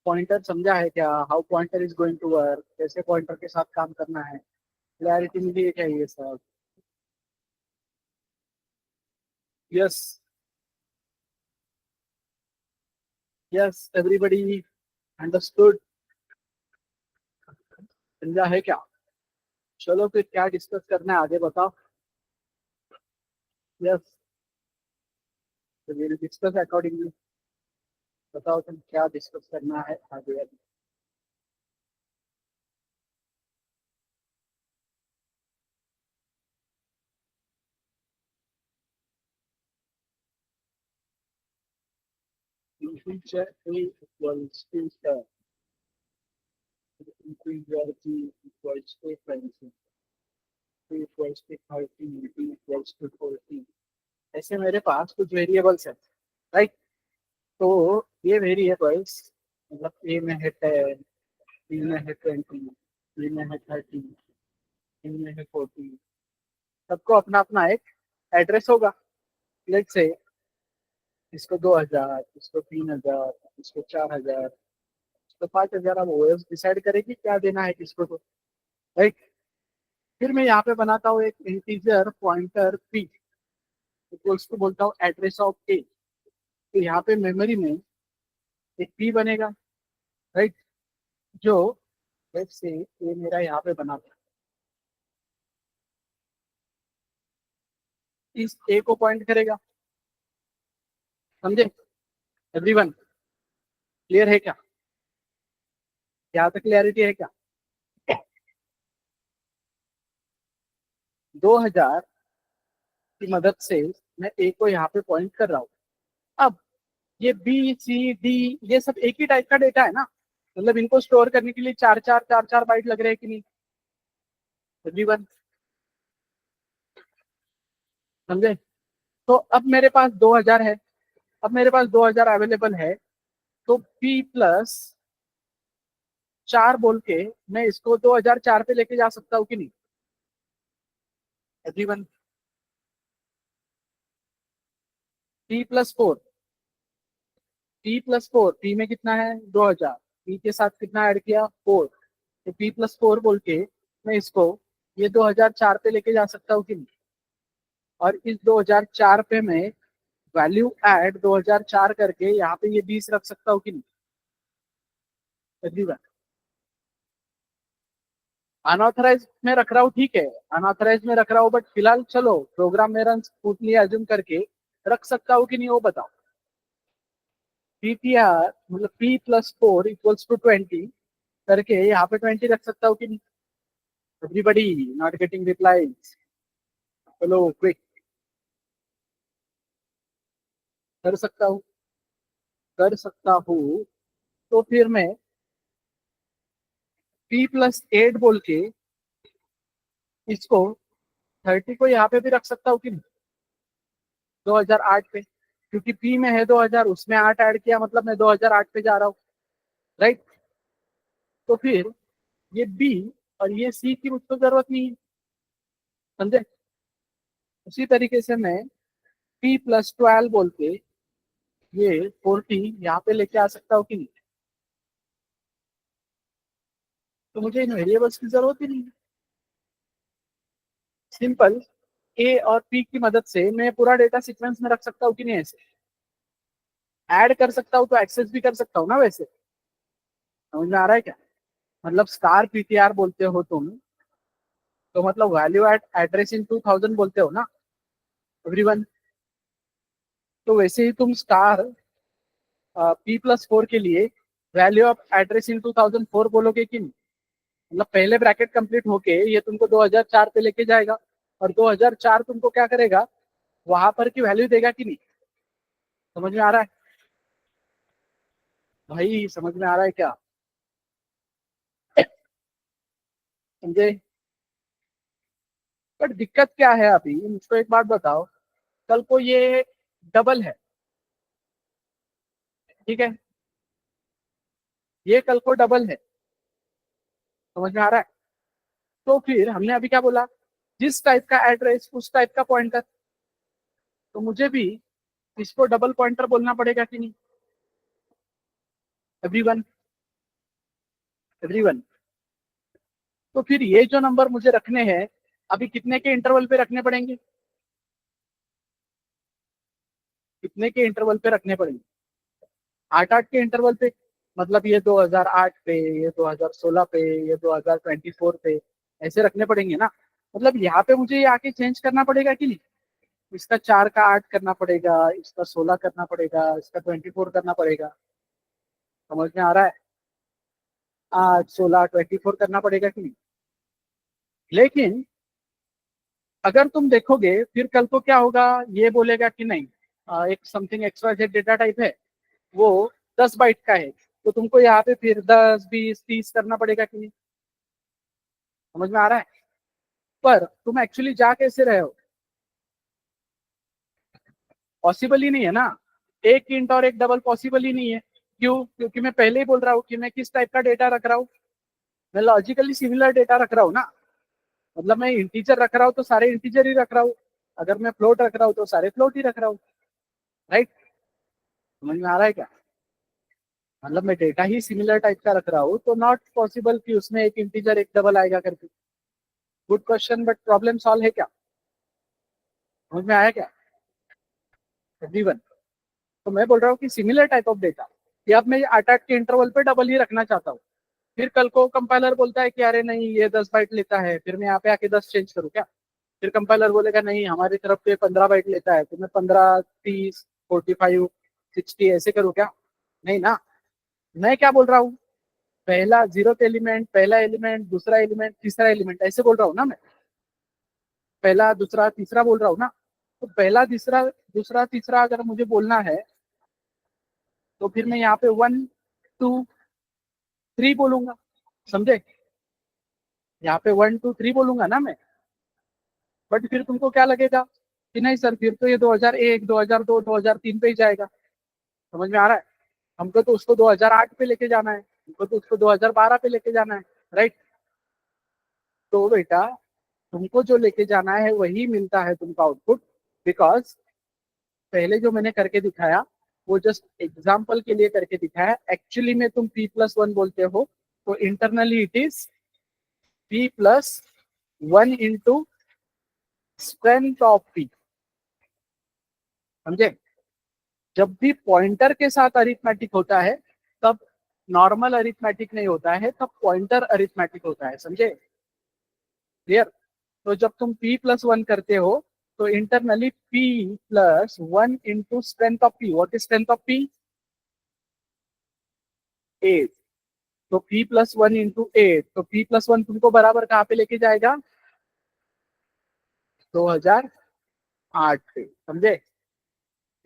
S1: पॉइंटर समझा है क्या? How pointer is going to work, कैसे पॉइंटर के साथ काम करना है? क्लियरिटी मिली है क्या ये सब? Yes, yes everybody understood? समझा है क्या? चलो फिर क्या डिस्कस करना है आगे बताओ। Yes, will discuss accordingly. बताओ तुम क्या डिस्कस करना है आगे? integer a equals to 10, integer b equals to 20, b equals to 13, b equals to 14। ऐसे मेरे पास कुछ वेरिएबल्स है, राइट? तो ये वेरिएबल्स, मतलब ए में है 10, बी में है 20, बी में है 30, सी में है 40, सबको अपना अपना एक एड्रेस होगा। लेट्स से इसको 2000, इसको 3000, इसको 4000, इसको 5000, अब ओएस डिसाइड करेगी क्या देना है किसको, तो राइट? फिर मैं यहाँ पे बनाता हूँ एक integer pointer p equals to बोलता हूँ एड्रेस ऑफ ए। तो यहाँ पे मेमोरी में एक पी बनेगा, राइट, जो लेट्स से ये मेरा यहाँ पे बना था, इस ए को पॉइंट करेगा। समझे एवरीवन? क्लियर है क्या? यहाँ तक क्लियरिटी है क्या? 2000 की मदद से मैं ए को यहाँ पे पॉइंट कर रहा हूँ। अब ये बी सी डी ये सब एक ही टाइप का डेटा है ना, मतलब इनको स्टोर करने के लिए चार चार बाइट लग रहे हैं कि नहीं एवरीवन? समझे? तो अब मेरे पास 2000 है, अब मेरे पास 2000 अवेलेबल है, तो P प्लस 4 बोल के मैं इसको 2004 पे लेके जा सकता हूँ कि नहीं everyone? P plus 4, P+4, P में कितना है 2000, P के साथ कितना ऐड किया 4, तो P+4 बोल के मैं इसको ये 2004 पे लेके जा सकता हूँ कि नहीं? और इस 2004 पे मैं वैल्यू ऐड 2004 करके यहाँ पे ये 20 रख सकता हूँ कि नहीं एवरीवन? अनऑथराइज में रख रहा हूँ, ठीक है, अनऑथराइज में रख रहा हूँ, बट फिलहाल चलो प्रोग्राम में रन स्मूथली एज्यूम करके रख सकता हूँ कि नहीं वो बताओ। PTR मतलब P+4 इक्वल्स टू 20 करके यहाँ पे 20 रख सकता हूँ कि नहीं? एवरीबडी नॉट गेटिंग रिप्लाईज, चलो क्विक। कर सकता हूँ, कर सकता हूँ, तो फिर मैं P+8 बोल के इसको 30 को यहाँ पे भी रख सकता हूँ कि नहीं 2008 पे, क्योंकि P में है 2000, उसमें 8 ऐड किया मतलब मैं 2008 पे जा रहा हूँ, राइट? तो फिर ये बी और ये सी की मुझको जरूरत नहीं है। समझे? उसी तरीके से मैं P+12 बोल के ये 40 यहाँ पे लेके आ सकता हूँ कि नहीं? तो मुझे इन वेरिएबल्स की जरूरत ही नहीं है। सिंपल ए और पी की मदद से मैं पूरा डेटा सीक्वेंस में रख सकता हूँ कि नहीं? ऐसे ऐड कर सकता हूँ तो एक्सेस भी कर सकता हूँ ना वैसे। समझ में आ रहा है क्या? मतलब स्टार पीटीआर बोलते हो तुम, तो मतलब वैल्यू एट एड्रेस इन 2000 बोलते हो ना एवरीवन? तो वैसे ही तुम स्टार P+4 के लिए वैल्यू ऑफ एड्रेस इन 2004 बोलोगे कि नहीं? मतलब पहले ब्रैकेट कंप्लीट होके ये तुमको 2004 पे लेके जाएगा, और 2004 तुमको क्या करेगा, वहां पर की वैल्यू देगा कि नहीं? समझ में आ रहा है भाई? समझ में आ रहा है क्या? समझे? बट दिक्कत क्या है अभी मुझको एक बात बताओ, कल को ये डबल है, ठीक है, ये कल को डबल है, समझ में आ रहा है? तो फिर हमने अभी क्या बोला, जिस टाइप का एड्रेस उस टाइप का पॉइंटर, तो मुझे भी इसको डबल पॉइंटर बोलना पड़ेगा कि नहीं एवरीवन? एवरीवन, तो फिर ये जो नंबर मुझे रखने हैं अभी कितने के इंटरवल पे रखने पड़ेंगे, कितने के इंटरवल पे रखने पड़ेंगे? 8-8 के इंटरवल पे, मतलब ये 2008 पे, ये 2016 पे, ये 2024 पे, ऐसे रखने पड़ेंगे ना? मतलब यहाँ पे मुझे ये आके चेंज करना पड़ेगा कि नहीं? इसका 4 का 8 करना पड़ेगा, इसका 16 करना पड़ेगा, इसका 24 करना पड़ेगा। समझ में आ रहा है? 8 16 24 करना पड़ेगा कि नहीं? लेकिन अगर तुम देखोगे फिर कल को क्या होगा, ये बोलेगा कि नहीं एक something extra Z data type है, वो 10 बाइट का है, तो तुमको यहाँ पे फिर 10 20 30 करना पड़ेगा कि नहीं? समझ में आ रहा है? पर तुम एक्चुअली जा कैसे रहे हो, पॉसिबल ही नहीं है ना, एक इंट और एक डबल पॉसिबल ही नहीं है। क्यों? क्योंकि मैं पहले ही बोल रहा हूँ कि मैं किस टाइप का डेटा रख रहा हूँ, मैं लॉजिकली सिमिलर डेटा रख रहा हूँ ना, मतलब मैं इंटीजर रख रहा हूँ तो सारे इंटीजर ही रख रहा हूँ, अगर मैं फ्लोट रख रहा हूँ तो सारे फ्लोट ही रख रहा हूँ, राइट? समझ में आ रहा है क्या? मतलब मैं डेटा ही सिमिलर टाइप का रख रहा हूँ, तो नॉट पॉसिबल कि उसमें एक इंटीजर एक डबल आएगा करके। Good question, but problem solve है क्या? समझ में आया क्या एवरीवन? तो मैं बोल रहा हूँ कि सिमिलर टाइप ऑफ डेटा, ये अब मैं 8-8 के इंटरवल पे डबल ही रखना चाहता हूँ। फिर कल को कंपाइलर बोलता है कि अरे नहीं ये 10 बाइट लेता है, फिर मैं यहाँ पे आके 10 चेंज करूँ क्या? फिर कंपाइलर बोलेगा नहीं हमारी तरफ पे 15 बाइट लेता है, तो मैं 15, 30, 45, 60 ऐसे करूँ क्या? नहीं ना। मैं क्या बोल रहा हूँ, पहला जीरोथ एलिमेंट, पहला एलिमेंट, दूसरा एलिमेंट, तीसरा एलिमेंट, ऐसे बोल रहा हूँ ना मैं। पहला, दूसरा, तीसरा बोल रहा हूँ ना। तो पहला, तीसरा, दूसरा, तीसरा अगर मुझे बोलना है तो फिर मैं यहाँ पे 1, 2, 3 बोलूंगा, समझे? यहाँ पे 1, 2, 3 बोलूंगा ना मैं। बट फिर तुमको क्या लगेगा कि नहीं सर फिर तो ये 2001, 2002, 2003 पे ही जाएगा। समझ में आ रहा है? हमको तो उसको 2008 पे लेके जाना है, हमको तो उसको 2012 पे लेके जाना है, राइट? तो बेटा तुमको जो लेके जाना है वही मिलता है तुमको आउटपुट। बिकॉज पहले जो मैंने करके दिखाया वो जस्ट एग्जाम्पल के लिए करके दिखाया। एक्चुअली में तुम p+1 बोलते हो तो internally it is p+1 into strength of p। समझे? जब भी पॉइंटर के साथ अरिथमेटिक होता है तब नॉर्मल अरिथमेटिक नहीं होता है, तब पॉइंटर अरिथमेटिक होता है। समझे? क्लियर? तो जब तुम p+1 करते हो तो internally p+1 into strength of p। What is strength of p? 8। तो p+1 इंटू 8, तो p+1 तुमको बराबर कहाँ पे लेके जाएगा? 2008 पे। समझे?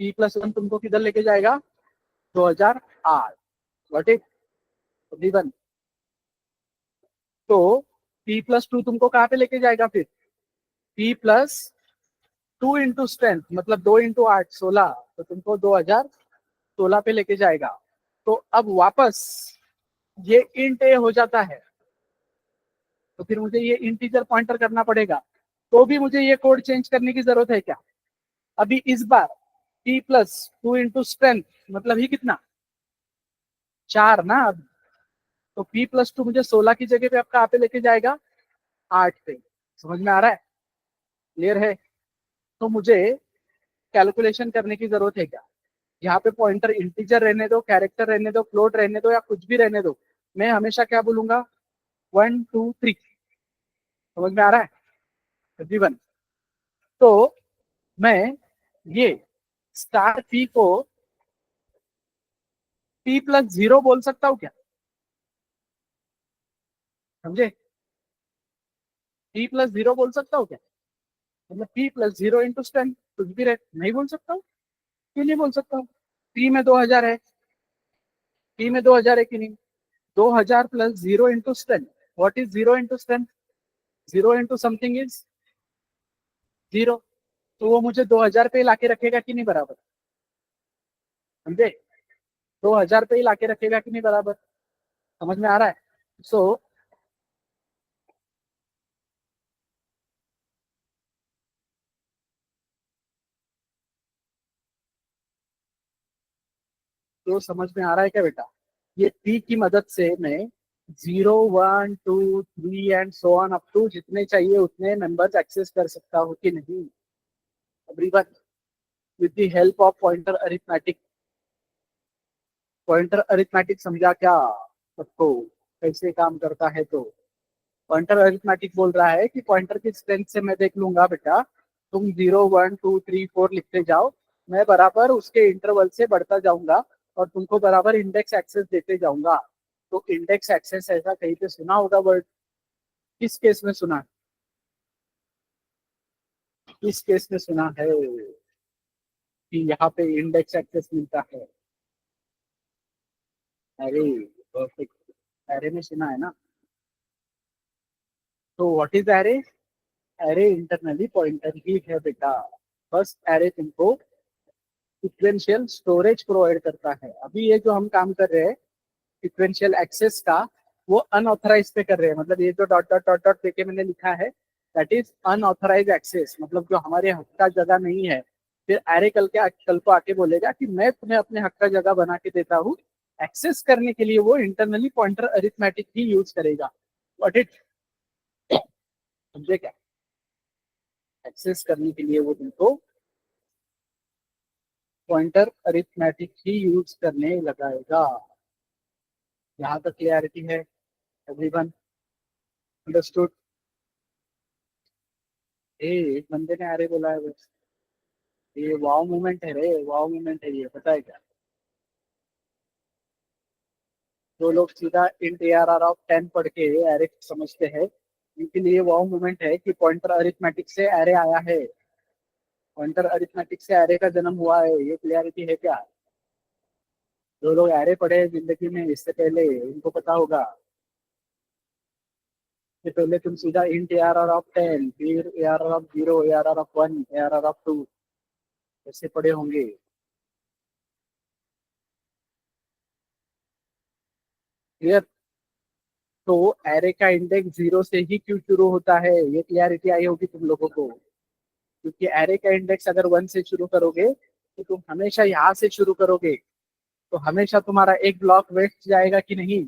S1: p+1 तुमको किधर लेके जाएगा? 2008। What is ribbon? तो p+2 तुमको कहाँ पे लेके जाएगा फिर? p+2 इंटू स्ट्रेंथ, मतलब 2 इंटू 8, 16, तो तुमको 2016 पे लेके जाएगा। तो अब वापस ये इंट ए हो जाता है, तो फिर मुझे ये इंटीजर पॉइंटर करना पड़ेगा। तो भी मुझे ये कोड चेंज करने की जरूरत है क्या? अभी इस बार p+2 इंटू स्ट्रेंथ मतलब ही कितना? 4 ना। अब तो p+2 मुझे 16 की जगह पे अब कहाँ पे लेके जाएगा? 8 पे। समझ में आ रहा है? क्लियर है? तो मुझे कैलकुलेशन करने की जरूरत है क्या? यहाँ पे पॉइंटर इंटीजर रहने दो, कैरेक्टर रहने दो, फ्लोट रहने दो, या कुछ भी रहने दो, मैं हमेशा क्या बोलूंगा? 1, 2, 3। समझ में आ रहा है एवरीवन? तो मैं ये स्टार p को p+0 बोल सकता हूँ क्या? समझे? p+0 बोल सकता हूँ क्या? मतलब p+0 इंटू स्ट्रेंथ कुछ भी रहे, नहीं बोल सकता हूँ? क्यों नहीं बोल सकता हूँ? p में 2000 है, p में 2000 है कि नहीं? 2000 plus 0 into strength. What is 0 into strength? 0 into something is 0। तो वो मुझे 2000 पे लाके रखेगा कि नहीं बराबर? समझे? 2000 पे ही लाके रखेगा कि नहीं बराबर? समझ में आ रहा है? सो तो समझ में आ रहा है क्या बेटा? ये p की मदद से मैं 0, 1, 2, 3 and so on up to जितने चाहिए उतने नंबर्स एक्सेस कर सकता हूँ कि नहीं everyone, with the help of pointer arithmetic. Pointer arithmetic समझा क्या सबको? कैसे काम करता है? तो पॉइंटर अरिथमेटिक बोल रहा है कि पॉइंटर की स्ट्रेंथ से मैं देख लूंगा बेटा, तुम 0, 1, 2, 3, 4 लिखते जाओ, मैं बराबर उसके इंटरवल से बढ़ता जाऊंगा और तुमको बराबर इंडेक्स एक्सेस देते जाऊंगा। तो इंडेक्स एक्सेस ऐसा कहीं पे सुना होगा वर्ड? किस केस में सुना? किस केस में सुना है कि यहाँ पे इंडेक्स एक्सेस मिलता है? अरे परफेक्ट, एरे में सुना है ना। तो what is array? Array internally pointer ही है बेटा। बस एरे तुमको सीक्वेंशियल स्टोरेज प्रोवाइड करता है। अभी ये जो हम काम कर रहे हैं सीक्वेंशियल एक्सेस का, वो अनऑथराइज पे कर रहे हैं। मतलब ये जो डॉट डॉट डॉट डॉट देके मैंने लिखा है दैट इज अनऑथराइज एक्सेस, मतलब जो हमारे हक का जगह नहीं है। फिर एरे कल को आके बोलेगा कि मैं तुम्हें अपने हक का जगह बना के देता हूँ, एक्सेस करने के लिए वो इंटरनली पॉइंटर अरिथमेटिक ही यूज करेगा। बट इट, समझे क्या? एक्सेस करने के लिए वो तुमको पॉइंटर अरिथमेटिक ही यूज करने लगाएगा। यहाँ तक क्लियरिटी है एवरीवन? अंडरस्टूड? एक बंदे ने अरे बोला है बस। ये वाव मूवमेंट है रे, वाव मूवमेंट है ये, पता है क्या? जो लोग सीधा इंट ARR ऑफ 10 पढ़ के एरे समझते हैं, उनके लिए वाव मूवमेंट है कि पॉइंटर अरिथमेटिक से एरे आया है, पॉइंटर अरिथमेटिक से एरे का जन्म हुआ है। ये क्लियरिटी है क्या? जो लोग एरे पढ़े हैं जिंदगी में इससे पहले, उनको पता होगा कि पहले तुम सीधा इंट ARR ऑफ 10, फिर ARR of 0, ARR of 1, ARR of 2 ऐसे पढ़े होंगे। क्लियर? तो एरे का इंडेक्स 0 से ही क्यों शुरू होता है, ये क्लियरिटी आई होगी तुम लोगों को। क्योंकि एरे का इंडेक्स अगर 1 से शुरू करोगे तो तुम हमेशा यहाँ से शुरू करोगे, तो हमेशा तुम्हारा एक ब्लॉक वेस्ट जाएगा कि नहीं?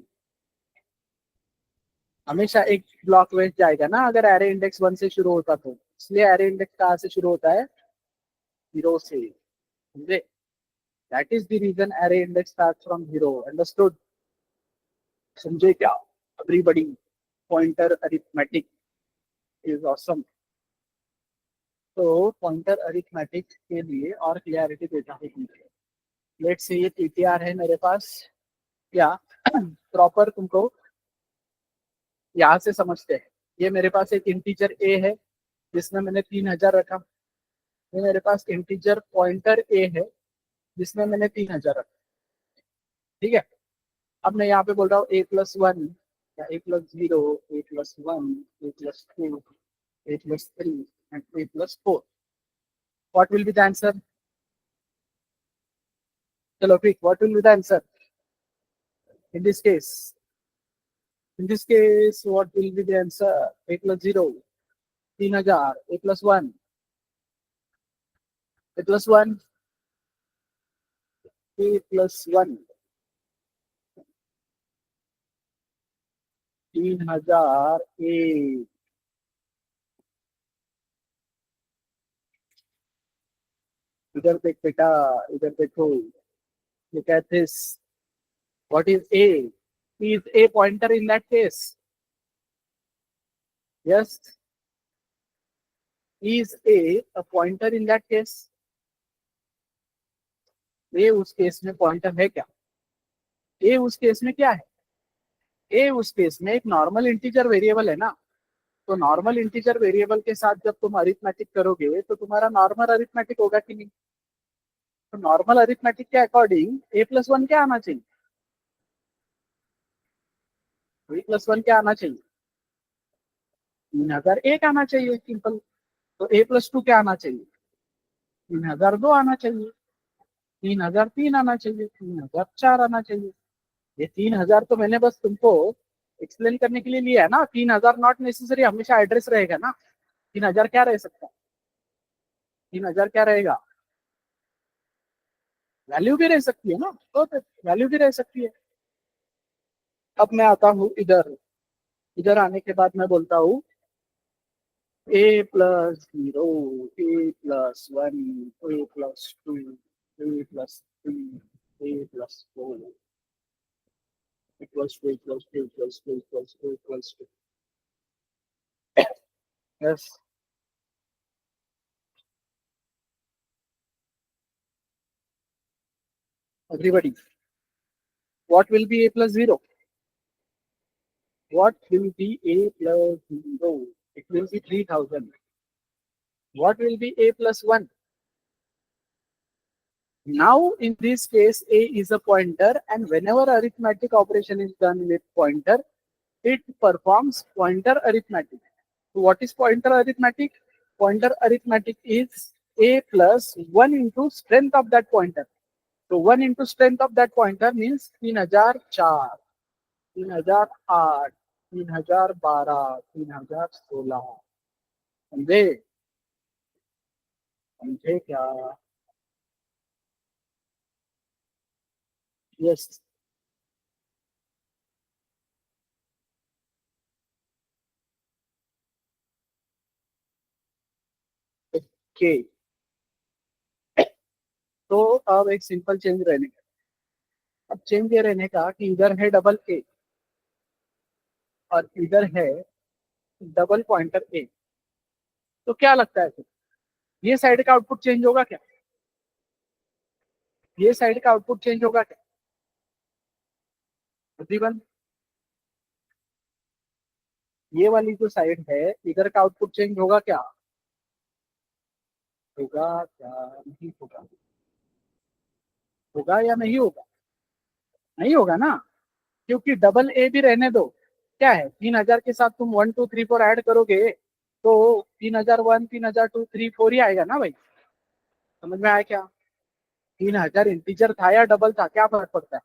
S1: हमेशा एक ब्लॉक वेस्ट जाएगा ना अगर एरे इंडेक्स 1 से शुरू होता तो। इसलिए एरे इंडेक्स कहाँ से शुरू होता है? 0 से। समझे? That is the reason array index starts from 0। Understood? समझे क्या everybody? Pointer arithmetic is awesome. तो पॉइंटर अरिथमेटिक के लिए और क्लियरिटी देता हूँ तुमको। लेट्स से ये पीटीआर है मेरे पास, या प्रॉपर तुमको यहाँ से समझते हैं। ये मेरे पास एक इंटीजर ए है जिसमें मैंने 3000 रखा। ये मेरे पास इंटीजर पॉइंटर ए है जिसमें मैंने 3000 रखा। ठीक है? अब मैं यहाँ पे बोल रहा हूँ A+1 या A+0, A+1, A+2, A+3 and A+4। What will be the answer? चलो quick, what will be the answer in this case? In this case, what will be the answer? A+0, 3000, A+1, A+1, A+1, 3000 A। इधर देख बेटा, इधर देखो। Look at this. What is A? Is A pointer in that case? Yes. Is a pointer in that case? A उस case में pointer है क्या? A उस केस में क्या है? A उस केस में एक नॉर्मल इंटीजर वेरिएबल है ना। तो नॉर्मल इंटीजर वेरिएबल के साथ जब तुम अरिथमेटिक करोगे तो तुम्हारा नॉर्मल अरिथमेटिक होगा कि नहीं? तो नॉर्मल अरिथमेटिक के अकॉर्डिंग A+1 क्या आना चाहिए? A+1 क्या आना चाहिए? 3001 आना चाहिए, सिंपल। तो A+2 क्या आना चाहिए? 3002 आना चाहिए, 3003 आना चाहिए, 3004 आना चाहिए। ये 3000 तो मैंने बस तुमको एक्सप्लेन करने के लिए लिया है ना। 3000 नॉट नेसेसरी हमेशा एड्रेस रहेगा ना। 3000 क्या रह सकता है? 3000 क्या रहेगा? वैल्यू भी रह सकती है ना, तो वैल्यू भी रह सकती है। अब मैं आता हूँ इधर। इधर आने के बाद मैं बोलता हूँ A+0, A+1, A+2, A+3, A+4, equals to equals to equals to equals to equals to। Yes. Everybody, what will be A+0? What will be A+0? It will be 3000. What will be A+1? Now, in this case, A is a pointer, and whenever arithmetic operation is done with pointer, it performs pointer arithmetic. So, what is pointer arithmetic? Pointer arithmetic is A plus 1 into strength of that pointer. So, 1 into strength of that pointer means 3004, 3008, 3012, 3016। समझे? समझे क्या? Yes. Okay. तो अब एक simple change रहने का। अब change ये रहने का कि इधर है डबल ए और इधर है डबल पॉइंटर ए। तो क्या लगता है फिर, ये साइड का आउटपुट चेंज होगा क्या? ये साइड का आउटपुट चेंज होगा क्या प्रतिबंध? ये वाली जो साइड है इधर का आउटपुट चेंज होगा क्या? होगा क्या? नहीं होगा? होगा या नहीं होगा? नहीं होगा ना, क्योंकि डबल ए भी रहने दो। क्या है, 3,000 के साथ तुम 1 2 3 4 ऐड करोगे तो 3,001 3,002 3 4 ही आएगा ना भाई। समझ में आया क्या? 3,000 इंटीजर था या डबल था, क्या फर्क पड़ता है?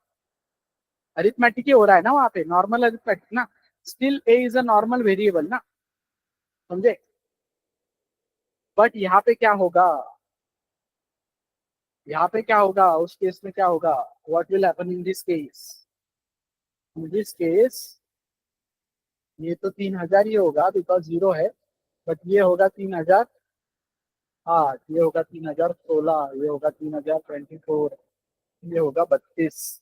S1: अरिथमेटिक ही हो रहा है ना वहां पे, नॉर्मल अरिथमेटिक ना। Still a is a normal variable ना, समझे? बट यहाँ पे क्या होगा, यहाँ पे क्या होगा, उस केस में क्या होगा? What will happen in this case? In this case ये तो 3,000 ही होगा बिकॉज जीरो है। बट ये होगा 3,000 आठ, ये होगा 3,016, ये होगा 3,024, ये होगा 32।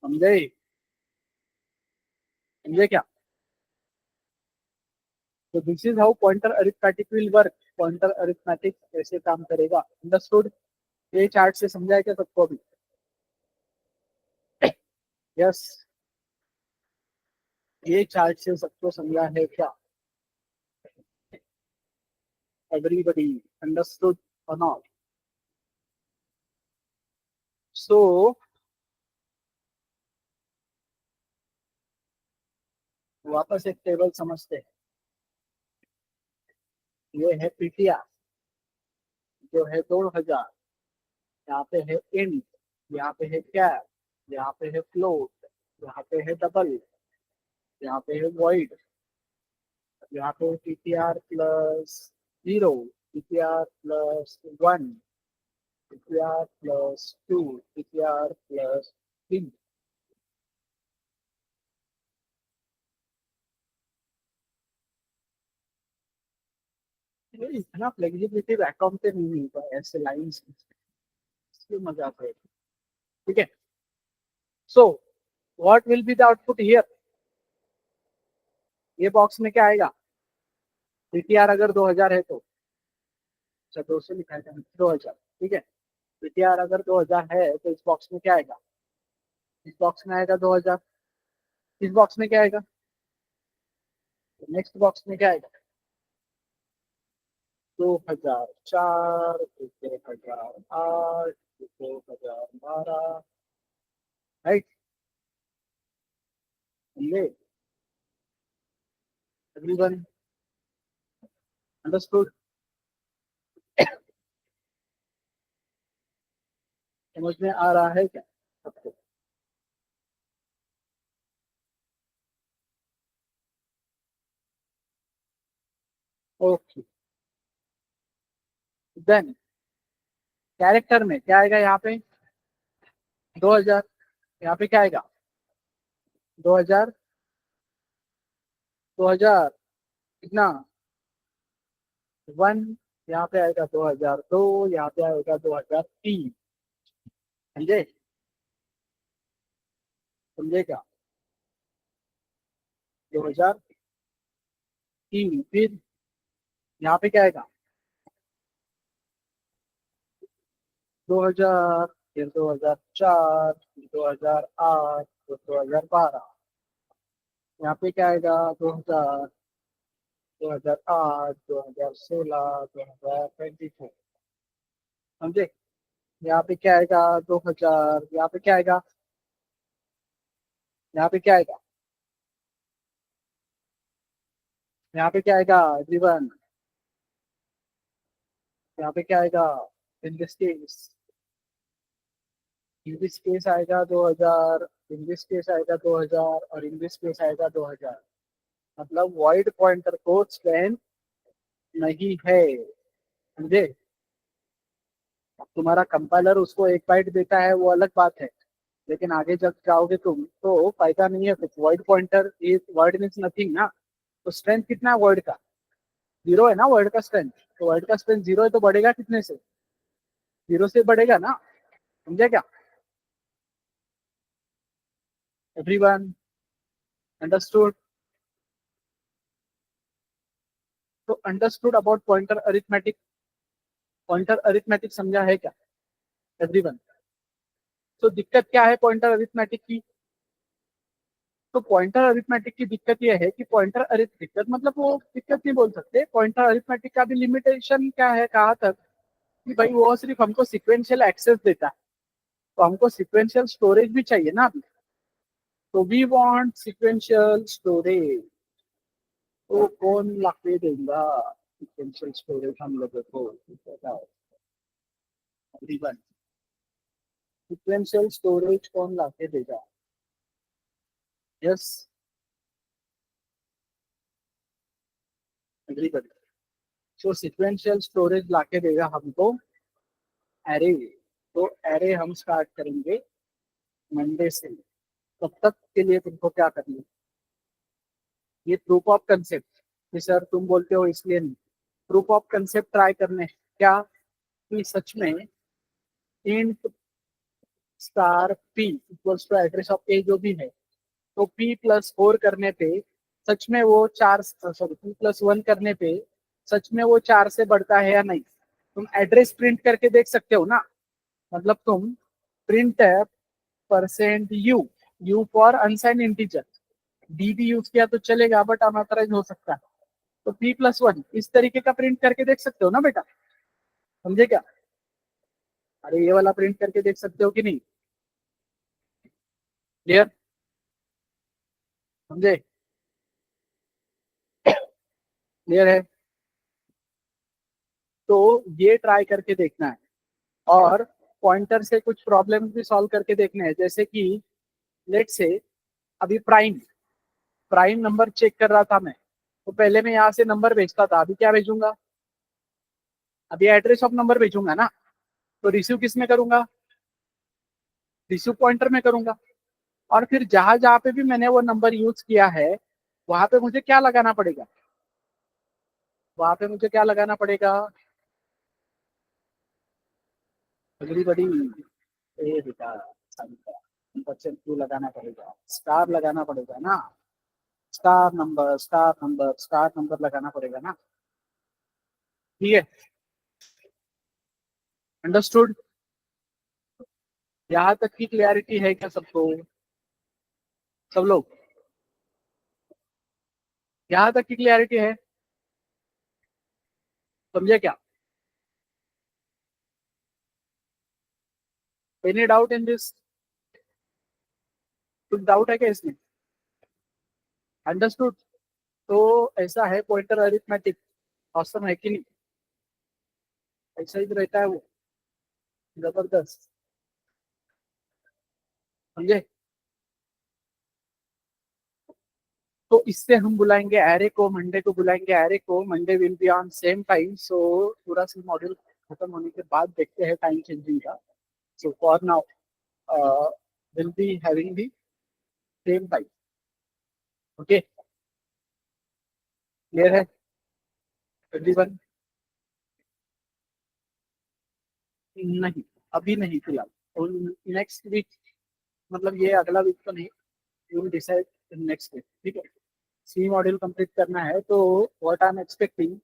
S1: समझे? समझे क्या? तो this is how pointer arithmetic will work. Pointer arithmetic ऐसे काम करेगा। अंडरस्टूड? ये चार्ट से समझा है क्या सबको अभी? यस, ये चार्ट से सबको समझा है क्या? एवरीबडी अंडरस्टूड और नॉट? सो वापस एक टेबल समझते हैं। ये है पीटीआर जो है 2,000। यहाँ पे है इंट, यहाँ पे है कैप, यहाँ पे है फ्लोट, यहाँ पे है डबल, यहाँ पे है वॉइड, यहाँ पे PTR plus 0, PTR plus 1, PTR plus 2, PTR plus 3। इतना फ्लेक्सिबिलिटी वैकॉम पे नहीं मिलता है, ऐसे लाइन्स, इसलिए मजा आता है। ठीक है, so what will be the output here? ये बॉक्स में क्या आएगा? पीटीआर अगर 2,000 है तो, अच्छा 200 लिखा है 2,000, ठीक है। पीटीआर अगर 2,000 है तो इस बॉक्स में क्या आएगा? इस बॉक्स में आएगा 2,000। इस बॉक्स में क्या आएगा? नेक्स्ट बॉक्स में क्या आएगा? 2,004, 2,008, 2,012, राइट? ये एवरीवन अंडरस्टूड? समझ में आ रहा है क्या सबको? ओके, देन कैरेक्टर में क्या आएगा यहाँ पे? 2,000। यहाँ पे क्या आएगा? 2,000, 2,000 कितना? 1। यहाँ पे आएगा 2,002, यहाँ पे आएगा 2,003। समझे? समझे क्या? 2,003। फिर यहाँ पे क्या आएगा? 2,000, फिर 2,004, फिर 2,008, फिर 2,012। यहाँ पे क्या आएगा? 2,000, 2,008, 2,016, 2,024। समझे? यहाँ पे क्या आएगा? 2,000। यहाँ पे क्या आएगा? यहाँ पे क्या आएगा? यहाँ पे क्या आएगा जीवन? यहाँ पे क्या आएगा? In this case, in this case आएगा 2,000, इन दिस केस आएगा 2,000 और इन दिस केस आएगा 2,000। मतलब वाइड पॉइंटर को स्ट्रेंथ नहीं है। समझे? तुम्हारा कंपाइलर उसको एक बाइट देता है वो अलग बात है, लेकिन आगे जब जाओगे तुम तो फायदा नहीं है कुछ। Word pointer is, word means nothing ना। तो स्ट्रेंथ कितना है वर्ड का? जीरो है ना वर्ड का स्ट्रेंथ। तो वर्ड का स्ट्रेंथ जीरो है तो बढ़ेगा कितने से? जीरो से बढ़ेगा ना, समझे क्या? Everyone understood? तो understood about pointer arithmetic? Pointer arithmetic समझा है क्या एवरीवन? तो दिक्कत क्या है पॉइंटर अरिथमेटिक की? तो पॉइंटर अरिथमेटिक की दिक्कत यह है कि पॉइंटर अरिथ दिक्कत मतलब वो दिक्कत नहीं बोल सकते, पॉइंटर अरिथमेटिक का भी लिमिटेशन क्या है, कहाँ तक कि भाई वो सिर्फ हमको सिक्वेंशियल एक्सेस देता है, तो हमको सिक्वेंशियल स्टोरेज भी चाहिए ना अभी। तो वी वांट सिक्वेंशियल स्टोरेज, तो कौन ला के देगा सिक्वेंशियल स्टोरेज हम लोगों को? बताओ एवरीवन, सिक्वेंशियल स्टोरेज कौन ला के देगा? यस एवरीवन, तो सिक्वेंशियल स्टोरेज ला के देगा हमको एरे। तो एरे हम स्टार्ट करेंगे मंडे से। तब तक के लिए तुमको क्या करना है, ये प्रूफ ऑफ कंसेप्ट, कि सर तुम बोलते हो इसलिए नहीं, प्रूफ ऑफ कंसेप्ट ट्राई करने क्या कि सच में int star P equals to address of A जो भी है, तो P+4 करने पे सच में वो 4, सॉरी P+1 करने पे सच में वो 4 से बढ़ता है या नहीं? तुम एड्रेस प्रिंट करके देख सकते हो ना। मतलब तुम print percent you, you for unsigned integer, D भी यूज किया तो चलेगा बट अनऑथराइज हो सकता है। तो P+1 इस तरीके का प्रिंट करके देख सकते हो ना बेटा, समझे क्या? अरे ये वाला प्रिंट करके देख सकते हो कि नहीं? क्लियर? समझे? क्लियर है? तो ये ट्राई करके देखना है, और पॉइंटर से कुछ प्रॉब्लम भी सॉल्व करके देखने हैं, जैसे कि लेट से अभी प्राइम प्राइम नंबर चेक कर रहा था मैं, तो पहले मैं यहाँ से नंबर भेजता था, अभी क्या भेजूंगा? अभी एड्रेस ऑफ नंबर भेजूंगा ना। तो रिसीव किस में करूंगा? रिसीव पॉइंटर में करूंगा। और फिर जहां जहां पे भी मैंने वो नंबर यूज किया है, वहां पे मुझे क्या लगाना पड़ेगा? वहां पे मुझे क्या लगाना पड़ेगा? अगली बड़ी ए बेटा, परसेंट क्यू लगाना पड़ेगा, स्टार लगाना पड़ेगा ना, star number star number star number लगाना पड़ेगा ना। ठीक है, अंडरस्टूड? यहाँ तक की क्लियरिटी है क्या सबको? सब लोग यहाँ तक की क्लियरिटी है? समझे क्या? Any doubt in this? कुछ डाउट है क्या इसमें? अंडरस्टूड? तो ऐसा है पॉइंटर अरिथमेटिक, औसम है कि नहीं? ऐसा ही तो रहता है वो, जबरदस्त। समझे? तो इससे हम बुलाएंगे एरे को, मंडे को बुलाएंगे एरे को, Monday will be on same time. So पूरा सी मॉड्यूल खत्म होने के बाद देखते हैं टाइम चेंजिंग का। So for now will be having the same time. Okay, clear है एवरीवन? नहीं, अभी नहीं फिलहाल, नेक्स्ट वीक, मतलब ये अगला वीक तो नहीं, you will decide next week. ठीक है, सी मॉड्यूल कंप्लीट करना है, तो व्हाट आई एम एक्सपेक्टिंग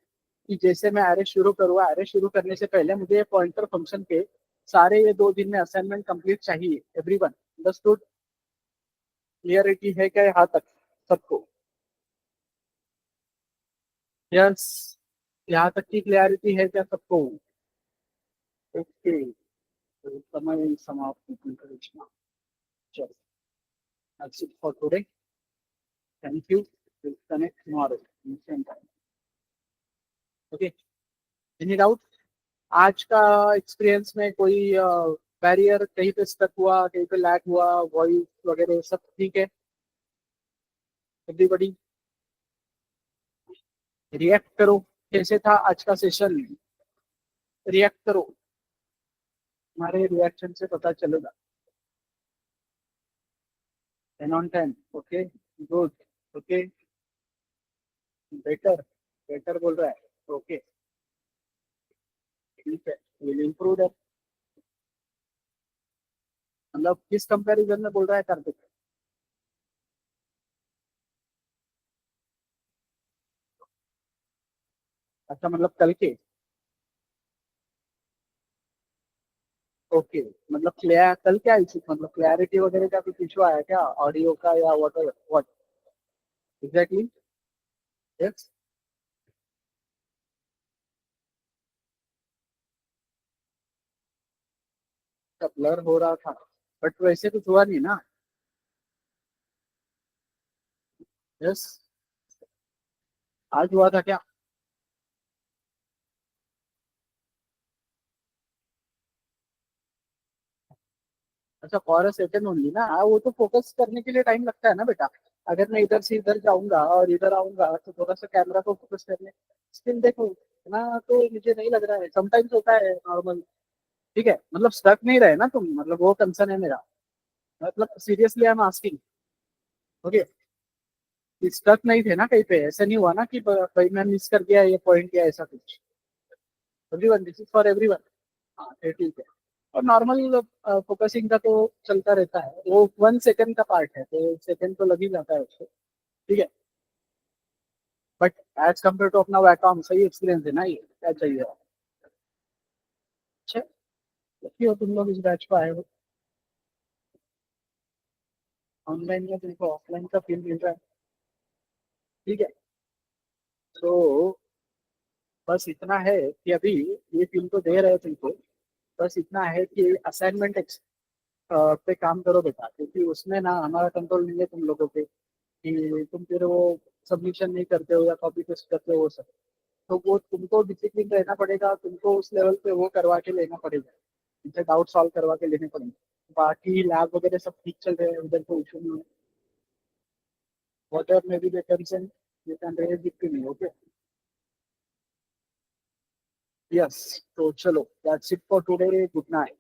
S1: कि जैसे मैं एरे शुरू करूँगा, एरे शुरू करने से पहले मुझे पॉइंटर फंक्शन के सारे ये 2 दिन में असाइनमेंट कंप्लीट चाहिए एवरीवन। अंडरस्टूड? क्लियरिटी है क्या यहाँ तक सबको? यस, यहाँ तक की क्लियरिटी है क्या सबको? ओके, तो समय समाप्त करना। चलो, that's it for today. Thank you. We'll connect tomorrow same time. Okay, any doubt? आज का एक्सपीरियंस में कोई बैरियर कहीं पे स्टक हुआ, कहीं पे लैग हुआ, वॉइस वगैरह सब ठीक है एवरीबॉडी? रिएक्ट करो, कैसे था आज का सेशन? रिएक्ट करो, हमारे रिएक्शन से पता चलेगा। 10 on 10, okay, good, okay, better, better बोल रहा है, ओके, ठीक है, विल इम्प्रूव दैट। मतलब किस कंपैरिजन में बोल रहा है कार्तिक? अच्छा, मतलब कल के। ओके, मतलब क्लियर, कल क्या इशू, मतलब क्लैरिटी वगैरह का कुछ इशू आया क्या ऑडियो का, या व्हाट एग्जैक्टली? यस। ब्लर हो रहा था, बट वैसे कुछ हुआ नहीं ना? यस। आज हुआ था क्या? अच्छा, फॉर अ सेकंड ओनली ना, वो तो फोकस करने के लिए टाइम लगता है ना बेटा। अगर मैं इधर से इधर जाऊंगा और इधर आऊंगा तो थोड़ा सा कैमरा को फोकस करने, स्टिल देखो ना, तो मुझे नहीं लग रहा है, समटाइम्स होता है नॉर्मल। ठीक है, मतलब स्टक नहीं रहे ना तुम, मतलब वो कंसर्न है मेरा। मतलब seriously I am asking. Okay, stuck नहीं थे ना कहीं पे, ऐसा नहीं हुआ ना कि भाई मैं मिस कर गया ये पॉइंट या ऐसा कुछ? Everyone, this is for everyone. हाँ, फिर ठीक है। और नॉर्मल फोकसिंग का तो चलता रहता है, वो 1 सेकंड का पार्ट है, तो 1 सेकंड तो लग ही जाता है उसको। ठीक है। बट एज कम्पेयर टू अपना वैकॉम, सही एक्सपीरियंस है ना, ये क्या चाहिए? अच्छा, लकी हो तुम लोग इस बैच को आए हो। ऑनलाइन में तुमको ऑफलाइन का फील मिल रहा है। ठीक है। तो बस इतना है कि अभी ये फील तो दे रहे हैं तुमको। बस इतना है कि असाइनमेंट पे काम करो बेटा, क्योंकि उसमें ना हमारा कंट्रोल नहीं है तुम लोगों पे, कि तुम फिर वो सबमिशन नहीं करते हो या कॉपी पेस्ट करते हो वो सब। तो वो तुमको डिसिप्लिन रहना पड़ेगा, तुमको उस लेवल पे वो करवा के लेना पड़ेगा, उनसे डाउट सॉल्व करवा के लेने पड़ेंगे। बाकी लैब वगैरह सब ठीक चल रहे हैं, उधर को इशू नहीं है। Whatever may be the concern, you can raise it to me. Okay. Yes. तो चलो, that's it for today, good night.